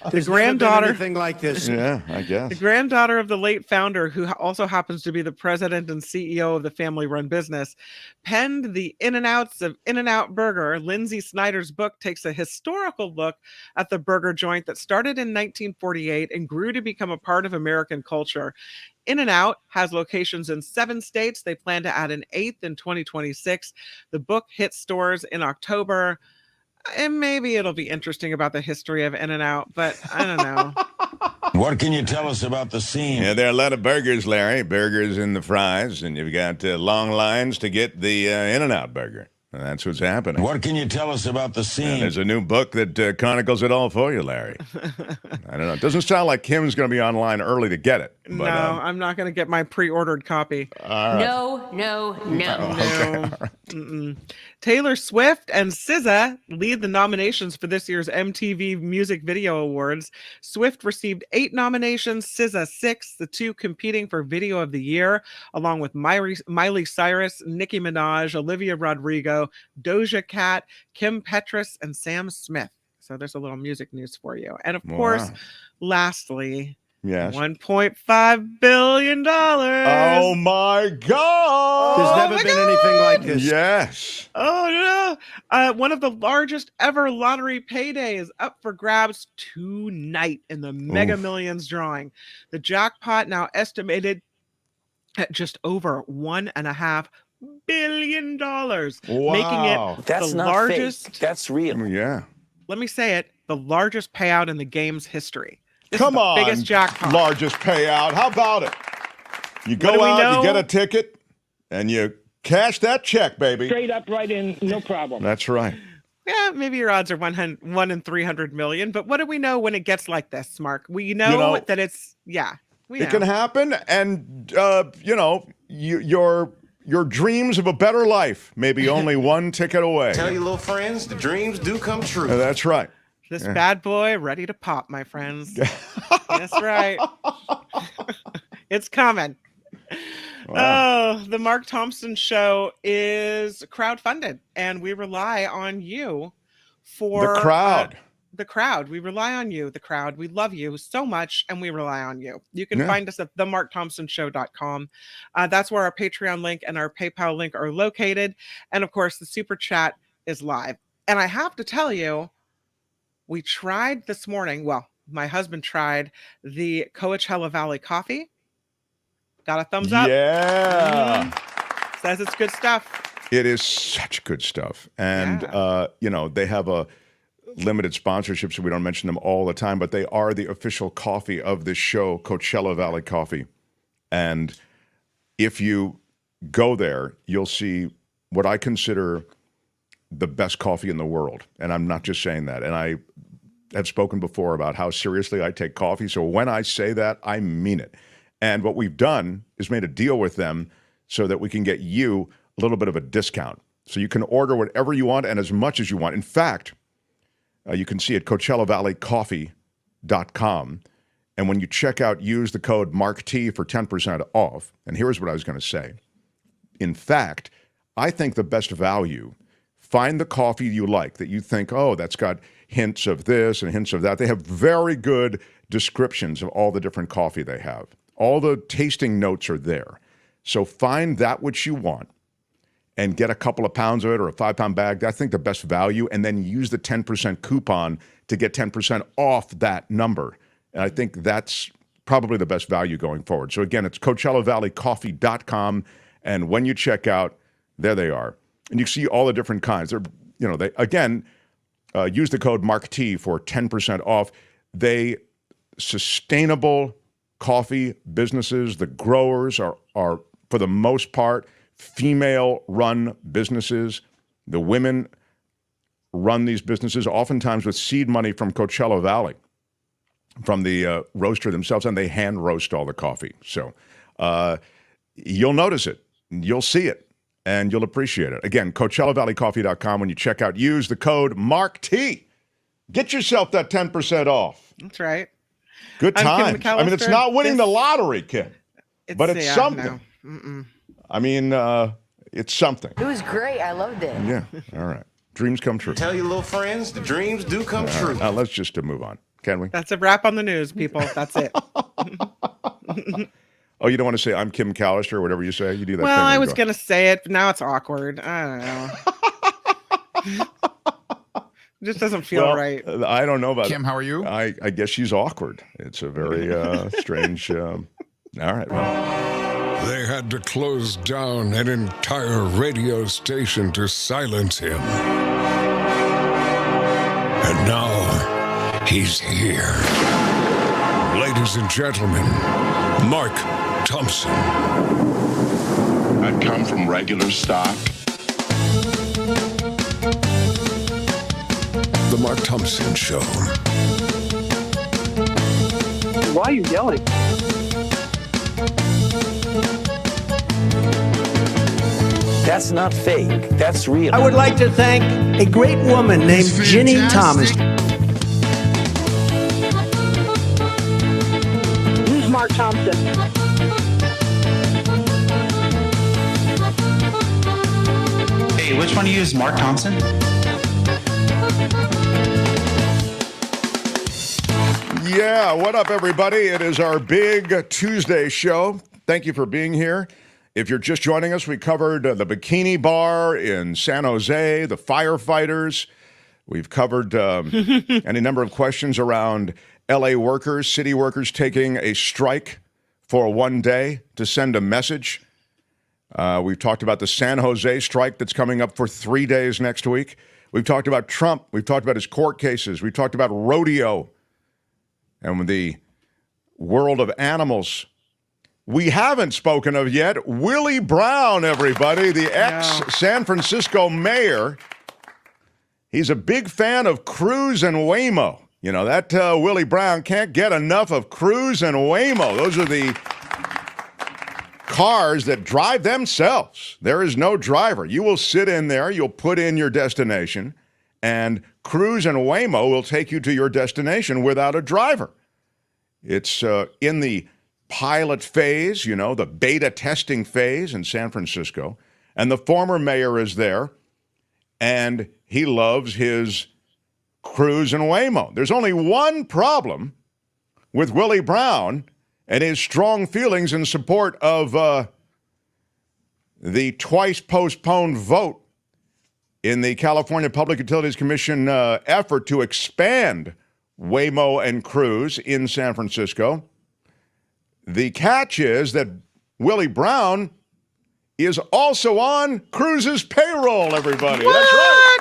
There's granddaughter, anything like this. Yeah, I guess. The granddaughter of the late founder, who also happens to be the president and CEO of the family-run business, penned The In-N-Outs of In-N-Out Burger. Lindsay Snyder's book takes a historical look at the burger joint that started in 1948 and grew to become a part of American culture. In-N-Out has locations in 7 states. They plan to add an 8th in 2026. The book hits stores in October. And maybe it'll be interesting about the history of In-N-Out, but I don't know. What can you tell us about the scene? Yeah, there are a lot of burgers, Larry. Burgers and the fries, and you've got long lines to get the In-N-Out burger. And that's what's happening. What can you tell us about the scene? And there's a new book that chronicles it all for you, Larry. I don't know. It doesn't sound like Kim's going to be online early to get it. But, no, I'm not going to get my pre-ordered copy. All right. No. Okay. Taylor Swift and SZA lead the nominations for this year's MTV Music Video Awards. Swift received 8 nominations, SZA 6, the 2 competing for Video of the Year, along with Miley Cyrus, Nicki Minaj, Olivia Rodrigo, Doja Cat, Kim Petras, and Sam Smith. So there's a little music news for you. And of course, lastly, yes, $1.5 billion. Oh my God! There's never been anything like this. Yes. Oh no! One of the largest ever lottery paydays up for grabs tonight in the Mega Millions drawing. The jackpot now estimated at just over $1.5 billion, making it That's the not largest. fake. That's real. Yeah. Let me say it: the largest payout in the game's history. This Come is the on, biggest jackpot. Largest payout. How about it? You go out, you get a ticket, and you cash that check, baby. Straight up right in, no problem. That's right. Yeah, maybe your odds are 1 in 300 million, but what do we know when it gets like this, Mark? We know, that it's, it can happen, and, your dreams of a better life may be only one ticket away. Tell your little friends, the dreams do come true. That's right. This bad boy ready to pop, my friends. That's right. It's coming. Wow. Oh, the Mark Thompson Show is crowdfunded, and we rely on you for the crowd. The crowd. We rely on you, the crowd. We love you so much, and we rely on you. You can find us at themarkthompsonshow.com. That's where our Patreon link and our PayPal link are located. And of course, the Super Chat is live. And I have to tell you, we tried this morning. Well, my husband tried the Coachella Valley coffee. Got a thumbs up. Yeah. Says it's good stuff. It is such good stuff. And, they have a limited sponsorship, so we don't mention them all the time, but they are the official coffee of this show, Coachella Valley Coffee. And if you go there, you'll see what I consider the best coffee in the world. And I'm not just saying that. And I have spoken before about how seriously I take coffee. So when I say that, I mean it. And what we've done is made a deal with them so that we can get you a little bit of a discount. So you can order whatever you want and as much as you want. In fact, you can see at CoachellaValleyCoffee.com. And when you check out, use the code MARKT for 10% off. And here's what I was going to say. In fact, I think the best value, find the coffee you like that you think, oh, that's got hints of this and hints of that. They have very good descriptions of all the different coffee they have. All the tasting notes are there. So find that which you want and get a couple of pounds of it or a 5-pound bag. I think the best value, and then use the 10% coupon to get 10% off that number. And I think that's probably the best value going forward. So again, it's CoachellaValleyCoffee.com, and when you check out, there they are. And you see all the different kinds. They're, use the code MARKT for 10% off. They sustainable coffee businesses. The growers are for the most part female-run businesses. The women run these businesses, oftentimes with seed money from Coachella Valley, from the roaster themselves, and they hand roast all the coffee. So you'll notice it, you'll see it, and you'll appreciate it. Again, CoachellaValleyCoffee.com. When you check out, use the code MARKT. Get yourself that 10% off. That's right. Good times. I mean, it's not winning the lottery, Kim, but it's something. No. I mean, it's something. It was great. I loved it. Yeah. All right. Dreams come true. Tell your little friends, the dreams do come true. Now, let's just move on. Can we? That's a wrap on the news, people. That's it. Oh, you don't want to say I'm Kim Callister or whatever you say? You do that thing. Well, I was going to say it, but now it's awkward. I don't know. It just doesn't feel right. I don't know about Kim, how are you? I guess she's awkward. It's a very strange... all right, well... They had to close down an entire radio station to silence him. And now, he's here. Ladies and gentlemen, Mark Thompson. I come from regular stock. The Mark Thompson Show. Why are you yelling? That's not fake. That's real. I would like to thank a great woman named Ginny Thomas. Who's Mark Thompson? Hey, which one of you is Mark Thompson? Yeah, what up, everybody? It is our big Tuesday show. Thank you for being here. If you're just joining us, we covered the Bikini Bar in San Jose, the firefighters. We've covered any number of questions around L.A. workers, city workers taking a strike for one day to send a message. We've talked about the San Jose strike that's coming up for 3 days next week. We've talked about Trump. We've talked about his court cases. We've talked about rodeo and the world of animals. We haven't spoken of yet Willie Brown, everybody, the ex-San Francisco mayor. He's a big fan of Cruise and Waymo. You know, that Willie Brown can't get enough of Cruise and Waymo. Those are the cars that drive themselves. There is no driver. You will sit in there, you'll put in your destination, and Cruise and Waymo will take you to your destination without a driver. It's in the pilot phase, you know, the beta testing phase in San Francisco. And the former mayor is there, and he loves his Cruz and Waymo. There's only one problem with Willie Brown and his strong feelings in support of the twice postponed vote in the California Public Utilities Commission effort to expand Waymo and Cruz in San Francisco. The catch is that Willie Brown is also on Cruz's payroll, everybody. What? That's right.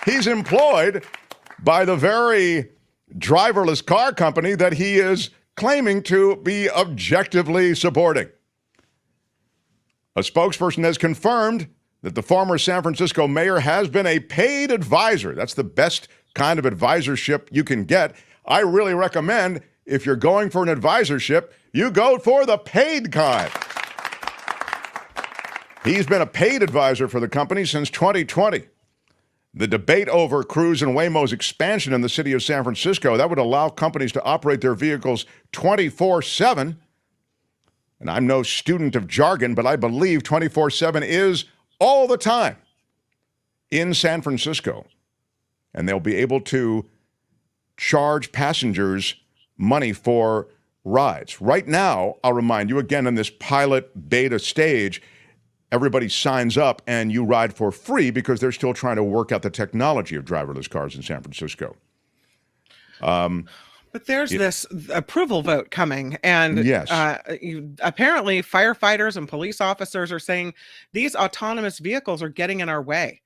He's employed by the very driverless car company that he is claiming to be objectively supporting. A spokesperson has confirmed that the former San Francisco mayor has been a paid advisor. That's the best kind of advisorship you can get. I really recommend, if you're going for an advisorship, you go for the paid kind. He's been a paid advisor for the company since 2020. The debate over Cruz and Waymo's expansion in the city of San Francisco, that would allow companies to operate their vehicles 24/7. And I'm no student of jargon, but I believe 24/7 is all the time in San Francisco. And they'll be able to charge passengers money for rides. Right now, I'll remind you again, in this pilot beta stage, everybody signs up and you ride for free because they're still trying to work out the technology of driverless cars in San Francisco. But there's this approval vote coming, and yes. Apparently firefighters and police officers are saying these autonomous vehicles are getting in our way.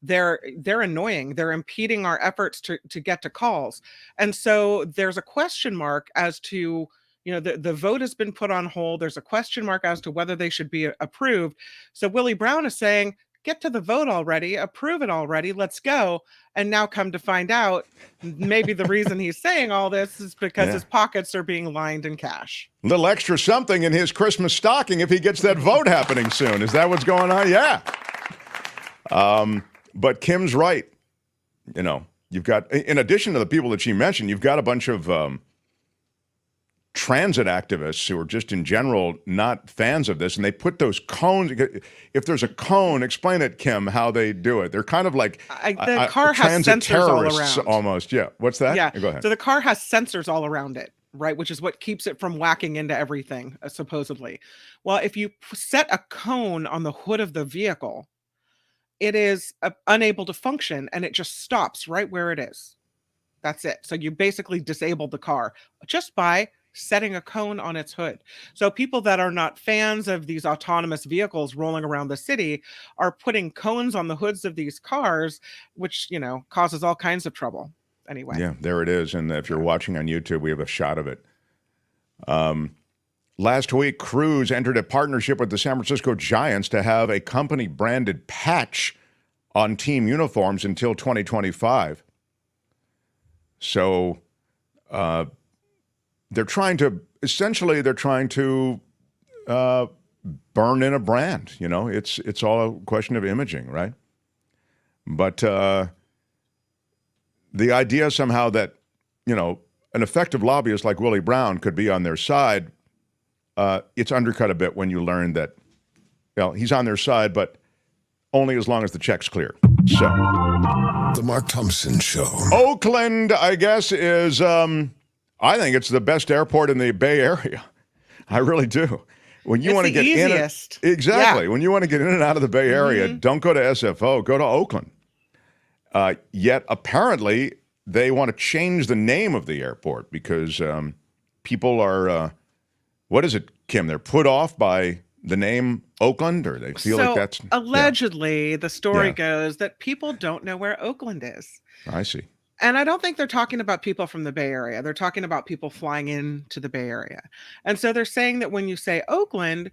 They're annoying. They're impeding our efforts to get to calls. And so there's a question mark as to, the vote has been put on hold. There's a question mark as to whether they should be approved. So Willie Brown is saying, get to the vote already, approve it already, let's go. And now come to find out, maybe the reason he's saying all this is because his pockets are being lined in cash. A little extra something in his Christmas stocking if he gets that vote happening soon. Is that what's going on? Yeah. But Kim's right. You've got, in addition to the people that she mentioned, you've got a bunch of transit activists who are just in general not fans of this, and they put those cones. If there's a cone, explain it, Kim, how they do it. They're kind of like the car has sensors all around. Almost, yeah. What's that? Yeah. Go ahead. So the car has sensors all around it, right? Which is what keeps it from whacking into everything, supposedly. Well, if you set a cone on the hood of the vehicle, it is unable to function, and it just stops right where it is. That's it. So you basically disabled the car just by setting a cone on its hood. So people that are not fans of these autonomous vehicles rolling around the city are putting cones on the hoods of these cars, which, causes all kinds of trouble. Anyway. Yeah, there it is. And if you're watching on YouTube, we have a shot of it. Last week, Cruz entered a partnership with the San Francisco Giants to have a company-branded patch on team uniforms until 2025. So they're trying to burn in a brand. It's all a question of imaging, right? But the idea somehow that, an effective lobbyist like Willie Brown could be on their side, it's undercut a bit when you learn that, he's on their side, but only as long as the check's clear. So, The Mark Thompson Show. Oakland, I guess, is, I think it's the best airport in the Bay Area. I really do. When you want to get easiest. Exactly. Yeah. When you want to get in and out of the Bay Area, don't go to SFO, go to Oakland. Yet, apparently, they want to change the name of the airport because people are, what is it, Kim? They're put off by the name Oakland, or they feel like that's... allegedly, the story goes that people don't know where Oakland is. I see. And I don't think they're talking about people from the Bay Area. They're talking about people flying into the Bay Area. And so they're saying that when you say Oakland,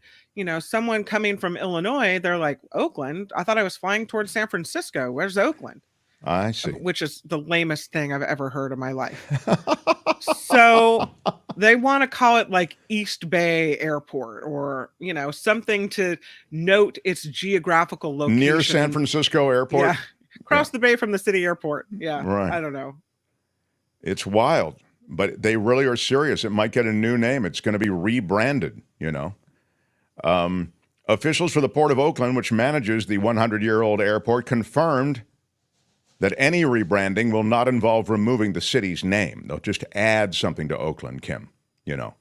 someone coming from Illinois, they're like, Oakland? I thought I was flying towards San Francisco. Where's Oakland? I see. Which is the lamest thing I've ever heard in my life. So they want to call it like East Bay Airport or, something to note its geographical location. Near San Francisco Airport? Yeah. Across the bay from the city airport. Yeah. Right. I don't know. It's wild, but they really are serious. It might get a new name. It's going to be rebranded, Officials for the Port of Oakland, which manages the 100-year-old airport, confirmed that any rebranding will not involve removing the city's name. They'll just add something to Oakland, Kim, you know.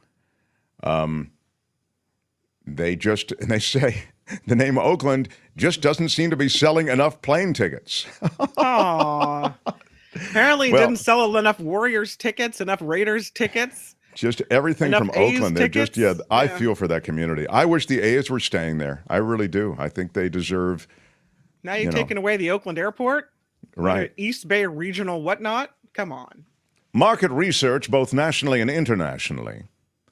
They say the name Oakland just doesn't seem to be selling enough plane tickets. Aww. Apparently didn't sell enough Warriors tickets, enough Raiders tickets. Just everything enough from A's Oakland. They're tickets? just, I feel for that community. I wish the A's were staying there. I really do. I think they deserve. Now you're taking away the Oakland airport? Right. East Bay Regional whatnot? Come on. Market research, both nationally and internationally,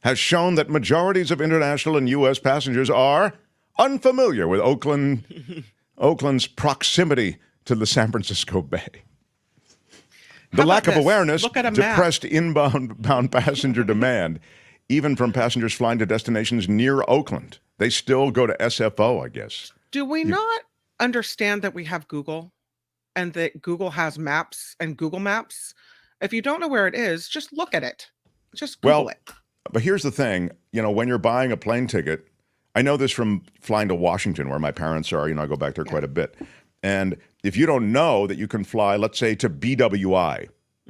has shown that majorities of international and U.S. passengers are unfamiliar with Oakland's proximity to the San Francisco Bay. The lack of awareness depressed inbound passenger demand, even from passengers flying to destinations near Oakland. They still go to SFO, I guess. Do we not understand that we have Google and that Google has maps and Google Maps? If you don't know where it is, just look at it. Just Google it. But here's the thing, when you're buying a plane ticket, I know this from flying to Washington, where my parents are, I go back there quite a bit. And if you don't know that you can fly, let's say, to BWI.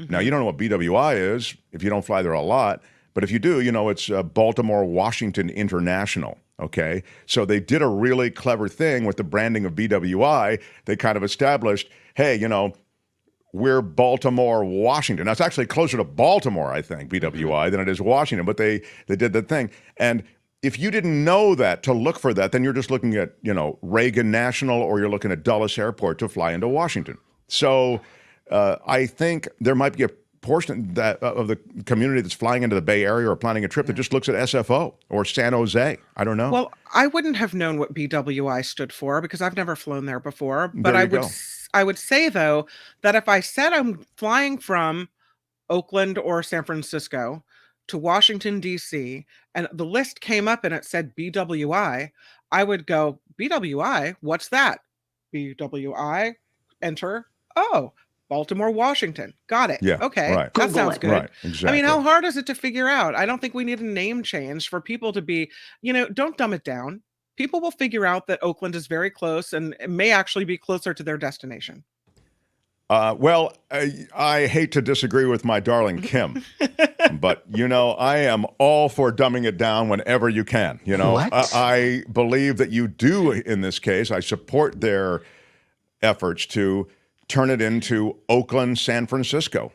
Now, you don't know what BWI is if you don't fly there a lot. But if you do, it's Baltimore, Washington International. Okay. So they did a really clever thing with the branding of BWI. They kind of established, hey, we're Baltimore, Washington. Now, it's actually closer to Baltimore, I think, BWI, than it is Washington. But they did that thing. And if you didn't know that, to look for that, then you're just looking at, Reagan National, or you're looking at Dulles Airport to fly into Washington. So I think there might be a portion of the community that's flying into the Bay Area or planning a trip that just looks at SFO or San Jose. I don't know. Well, I wouldn't have known what BWI stood for because I've never flown there before. But I would say, though, that if I said I'm flying from Oakland or San Francisco to Washington, D.C., and the list came up and it said BWI, I would go, BWI? What's that? BWI, enter. Oh, Baltimore, Washington. Got it. Yeah. Okay. Right. That sounds good. Right. Exactly. I mean, how hard is it to figure out? I don't think we need a name change for people to be, don't dumb it down. People will figure out that Oakland is very close and it may actually be closer to their destination. Well, I hate to disagree with my darling Kim, but, I am all for dumbing it down whenever you can. I believe that you do in this case. I support their efforts to turn it into Oakland, San Francisco.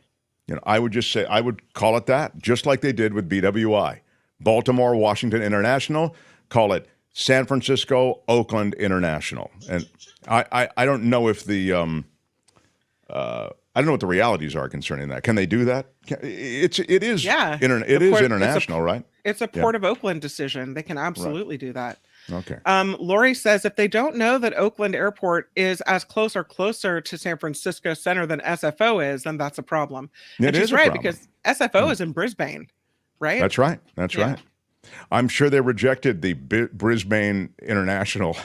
I would just say, I would call it that, just like they did with BWI. Baltimore, Washington International, call it San Francisco, Oakland International. And I don't know if the... I don't know what the realities are concerning that. Can they do that? It is international, right? It's a Port of Oakland decision. They can absolutely do that. Okay. Lori says if they don't know that Oakland Airport is as close or closer to San Francisco Center than SFO is, then that's a problem. And she's right, because SFO is in Brisbane, right? That's right. That's right. I'm sure they rejected the Brisbane International.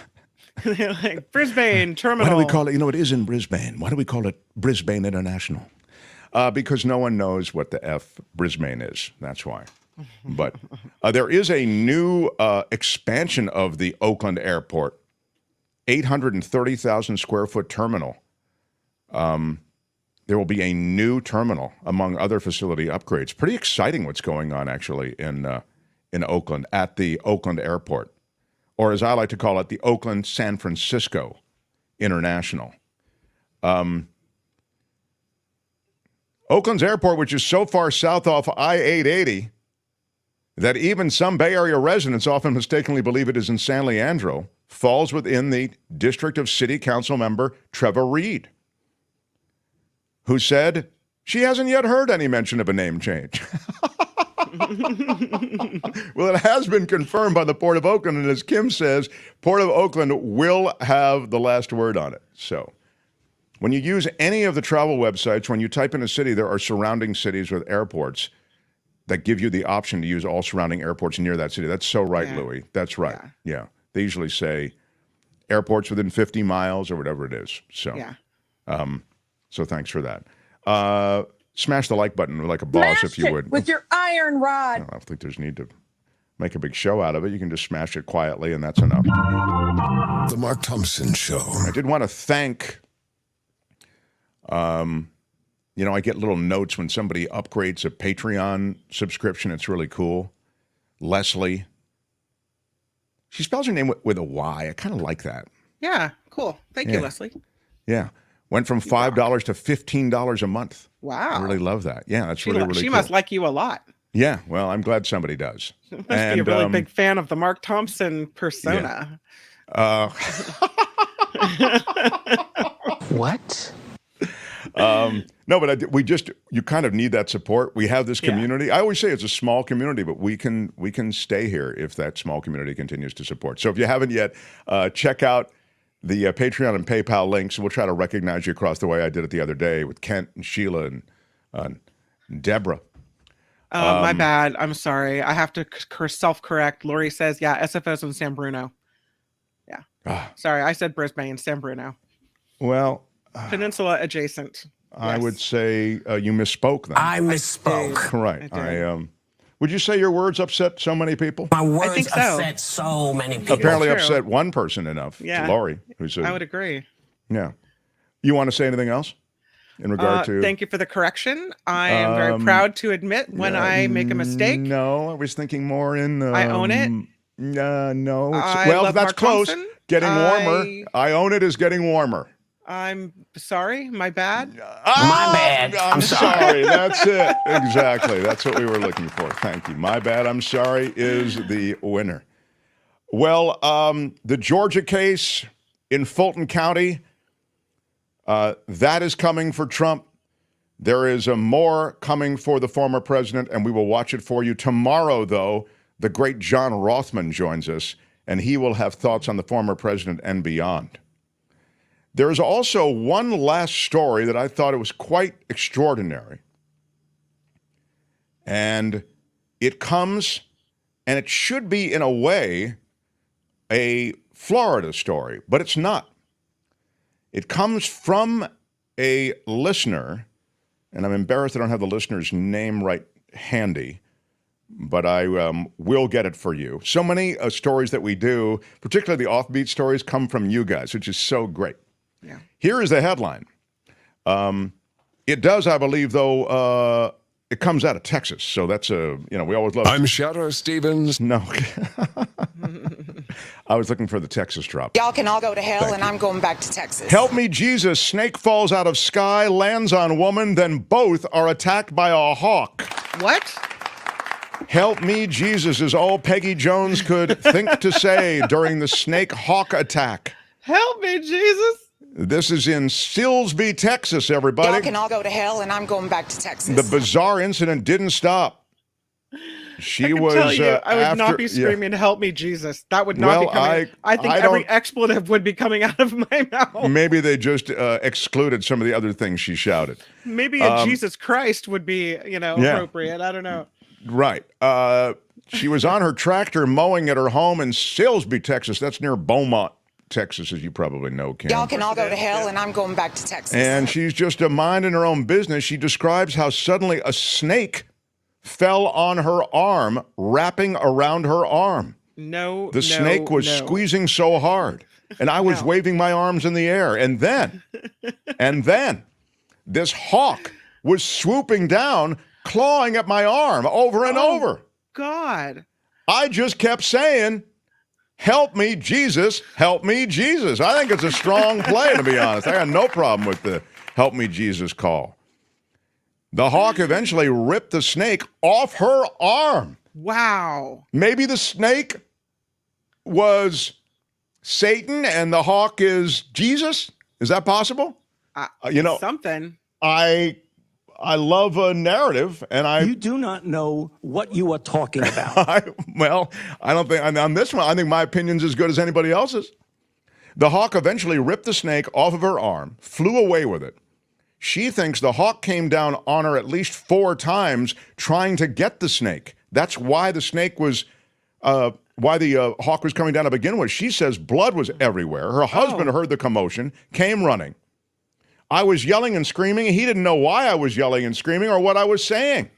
Like Brisbane Terminal. Why do we call it? It is in Brisbane. Why do we call it Brisbane International? Because no one knows what the F Brisbane is. That's why. But there is a new expansion of the Oakland Airport, 830,000 square foot terminal. There will be a new terminal among other facility upgrades. Pretty exciting what's going on actually in Oakland at the Oakland Airport. Or as I like to call it, the Oakland San Francisco International. Oakland's airport, which is so far south off I-880 that even some Bay Area residents often mistakenly believe it is in San Leandro, falls within the district of City Council member Trevor Reed, who said she hasn't yet heard any mention of a name change. Well, it has been confirmed by the Port of Oakland, and as Kim says, Port of Oakland will have the last word on it. So when you use any of the travel websites, when you type in a city, there are surrounding cities with airports that give you the option to use all surrounding airports near that city. That's so right, Louie. That's right. Yeah. They usually say airports within 50 miles or whatever it is. So, so thanks for that. Smash the like button like a boss, if you would. With your iron rod. I don't think there's need to make a big show out of it. You can just smash it quietly, and that's enough. The Mark Thompson Show. I did want to thank You know, I get little notes when somebody upgrades a Patreon subscription. It's really cool. Leslie. She spells her name with a Y. I kind of like that. Yeah, cool. Thank you, Leslie. Yeah. Went from $5 to $15 a month. Wow. I really love that. Yeah, that's really cool. She must like you a lot. Yeah, well, I'm glad somebody does. Must be a really big fan of the Mark Thompson persona. Yeah. What? No, but you kind of need that support. We have this community. I always say it's a small community, but we can stay here if that small community continues to support. So if you haven't yet, check out the Patreon and PayPal links. We'll try to recognize you across the way I did it the other day with Kent and Sheila and Deborah. My bad. I'm sorry. I have to self-correct. Lori says, SFO's in San Bruno. Yeah. Sorry, I said Brisbane, San Bruno. Well, Peninsula adjacent. I would say you misspoke then. I misspoke. Right. Would you say your words upset so many people? My words upset so many people. Apparently upset one person enough. Yeah. Lori. I would agree. Yeah. You want to say anything else in regard to? Thank you for the correction. I am very proud to admit when I make a mistake. No, I was thinking more in. I own it. No. Well, that's close. Thompson. Getting warmer. I own it is getting warmer. I'm sorry. My bad. My bad. I'm sorry. That's it. Exactly. That's what we were looking for. Thank you. My bad. I'm sorry is the winner. Well, the Georgia case in Fulton County, that is coming for Trump. There is more coming for the former president, and we will watch it for you. Tomorrow, though, the great John Rothman joins us, and he will have thoughts on the former president and beyond. There is also one last story that I thought it was quite extraordinary. And it comes, and it should be in a way, a Florida story, but it's not. It comes from a listener, and I'm embarrassed I don't have the listener's name right handy, but I will get it for you. So many stories that we do, particularly the offbeat stories, come from you guys, which is so great. Yeah. Here is the headline. It does, I believe, though, it comes out of Texas. So that's we always love. I'm Shadow Stevens. No. I was looking for the Texas drop. Y'all can all go to hell, and I'm going back to Texas. Help me, Jesus. Snake falls out of sky, lands on woman, then both are attacked by a hawk. What? Help me, Jesus, is all Peggy Jones could think to say during the snake hawk attack. Help me, Jesus. This is in Silsbee, Texas, everybody. Y'all can all go to hell, and I'm going back to Texas. The bizarre incident didn't stop. She was. Tell you, I would not be screaming, "Help me, Jesus!" That would not be coming. I think every expletive would be coming out of my mouth. Maybe they just excluded some of the other things she shouted. Maybe a Jesus Christ would be, appropriate. I don't know. Right. She was on her tractor mowing at her home in Silsbee, Texas. That's near Beaumont, Texas, as you probably know, Kim. Y'all can all go to hell, and I'm going back to Texas. And she's just minding her own business. She describes how suddenly a snake fell on her arm, wrapping around her arm. The snake was squeezing so hard, and I was waving my arms in the air. And then, this hawk was swooping down, clawing at my arm over and over. God. I just kept saying, help me, Jesus, help me, Jesus. I think it's a strong play, to be honest. I got no problem with the help me, Jesus call. The hawk eventually ripped the snake off her arm. Wow. Maybe the snake was Satan and the hawk is Jesus? Is that possible? Something. I love a narrative, and You do not know what you are talking about. I don't think, on this one, I think my opinion's as good as anybody else's. The hawk eventually ripped the snake off of her arm, flew away with it. She thinks the hawk came down on her at least 4 times trying to get the snake. That's why the snake was, why the hawk was coming down to begin with. She says blood was everywhere. Her husband heard the commotion, came running. I was yelling and screaming. He didn't know why I was yelling and screaming or what I was saying.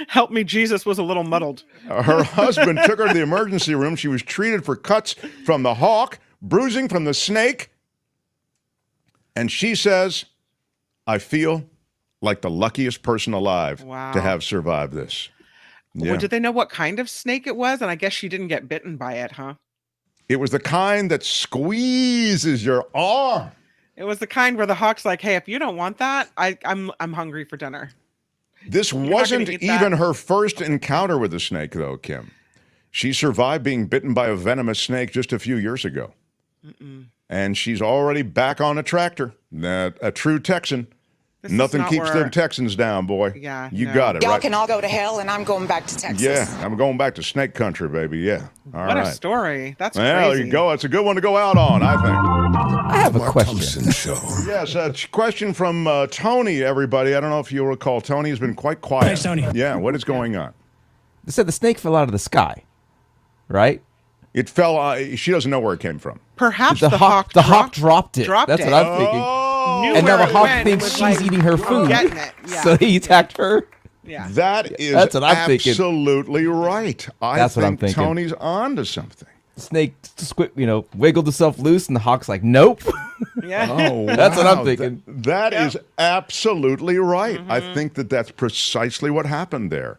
Help me, Jesus was a little muddled. Her husband took her to the emergency room. She was treated for cuts from the hawk, bruising from the snake. And she says, I feel like the luckiest person alive to have survived this. Yeah. Well, did they know what kind of snake it was? And I guess she didn't get bitten by it, huh? It was the kind that squeezes your arm. It was the kind where the hawk's like, hey, if you don't want that, I'm hungry for dinner. This wasn't even her first encounter with a snake, though, Kim. She survived being bitten by a venomous snake just a few years ago. And she's already back on a tractor. A true Texan. Nothing keeps them Texans down, boy. Yeah, you got it. Y'all right? can all go to hell, and I'm going back to Texas. Yeah, I'm going back to snake country, baby. Yeah. All right. What a story. That's well, crazy. There you go. It's a good one to go out on, I think. I have a question. Yes, a question from Tony, everybody. I don't know if you'll recall. Tony has been quite quiet. Thanks, Tony. Yeah, what is going on? They said the snake fell out of the sky, right? It fell. She doesn't know where it came from. Perhaps the hawk dropped it. That's what I'm thinking. And now the hawk thinks she's eating her food. So he attacked her. Yeah. That is That's what I'm thinking. Absolutely right. I think Tony's on to something. The snake, wiggled itself loose, and the hawk's like, nope. Yeah. Oh, that's what I'm thinking. That is absolutely right. I think that's precisely what happened there.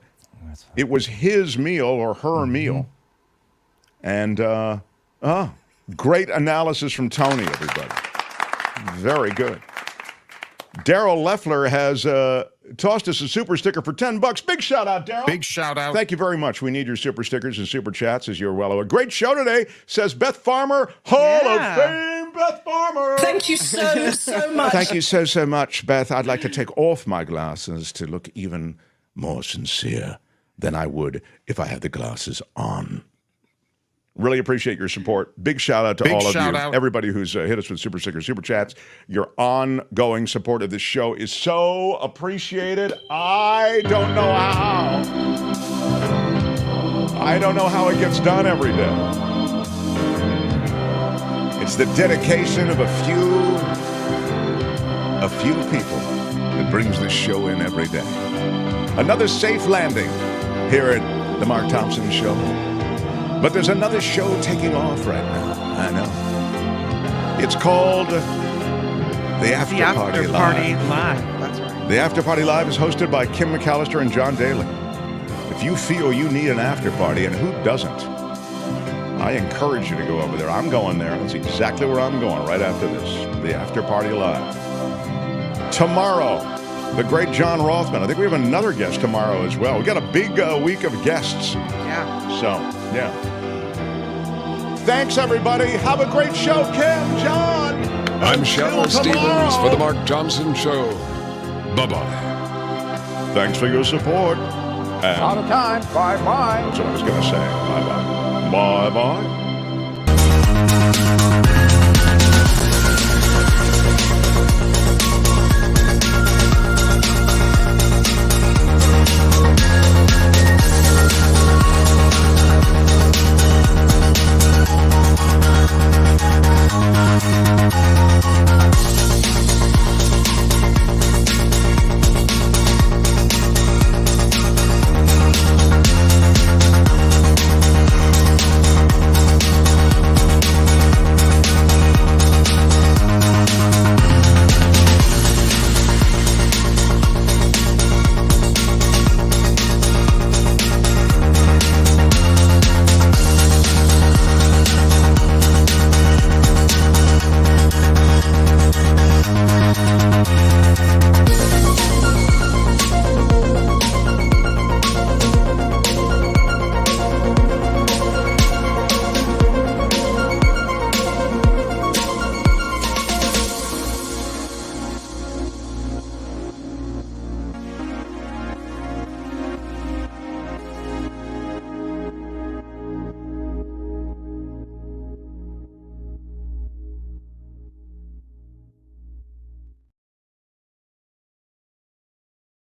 It was his meal or her meal. And great analysis from Tony, everybody. Very good. Daryl Leffler has tossed us a super sticker for $10. Big shout out, Daryl. Big shout out. Thank you very much. We need your super stickers and super chats, as you're well aware. Great show today, says Beth Farmer, Hall of Fame, Beth Farmer. Thank you so much. Thank you so much, Beth. I'd like to take off my glasses to look even more sincere than I would if I had the glasses on. Really appreciate your support. Big shout out to all of you. Everybody who's hit us with super stickers, super chats. Your ongoing support of this show is so appreciated. I don't know how. I don't know how it gets done every day. It's the dedication of a few people that brings this show in every day. Another safe landing here at the Mark Thompson Show. But there's another show taking off right now. I know. It's called The After Party Live. That's right. The After Party Live is hosted by Kim McAllister and John Daly. If you feel you need an after party, and who doesn't, I encourage you to go over there. I'm going there. That's exactly where I'm going right after this. The After Party Live. Tomorrow, the great John Rothman. I think we have another guest tomorrow as well. We got a big week of guests. Yeah. So, yeah. Thanks, everybody. Have a great show, Kim, John. I'm Cheryl Stevens for the Mark Thompson Show. Bye-bye. Thanks for your support. Out of time. Bye-bye. That's what I was going to say. Bye-bye. Bye-bye.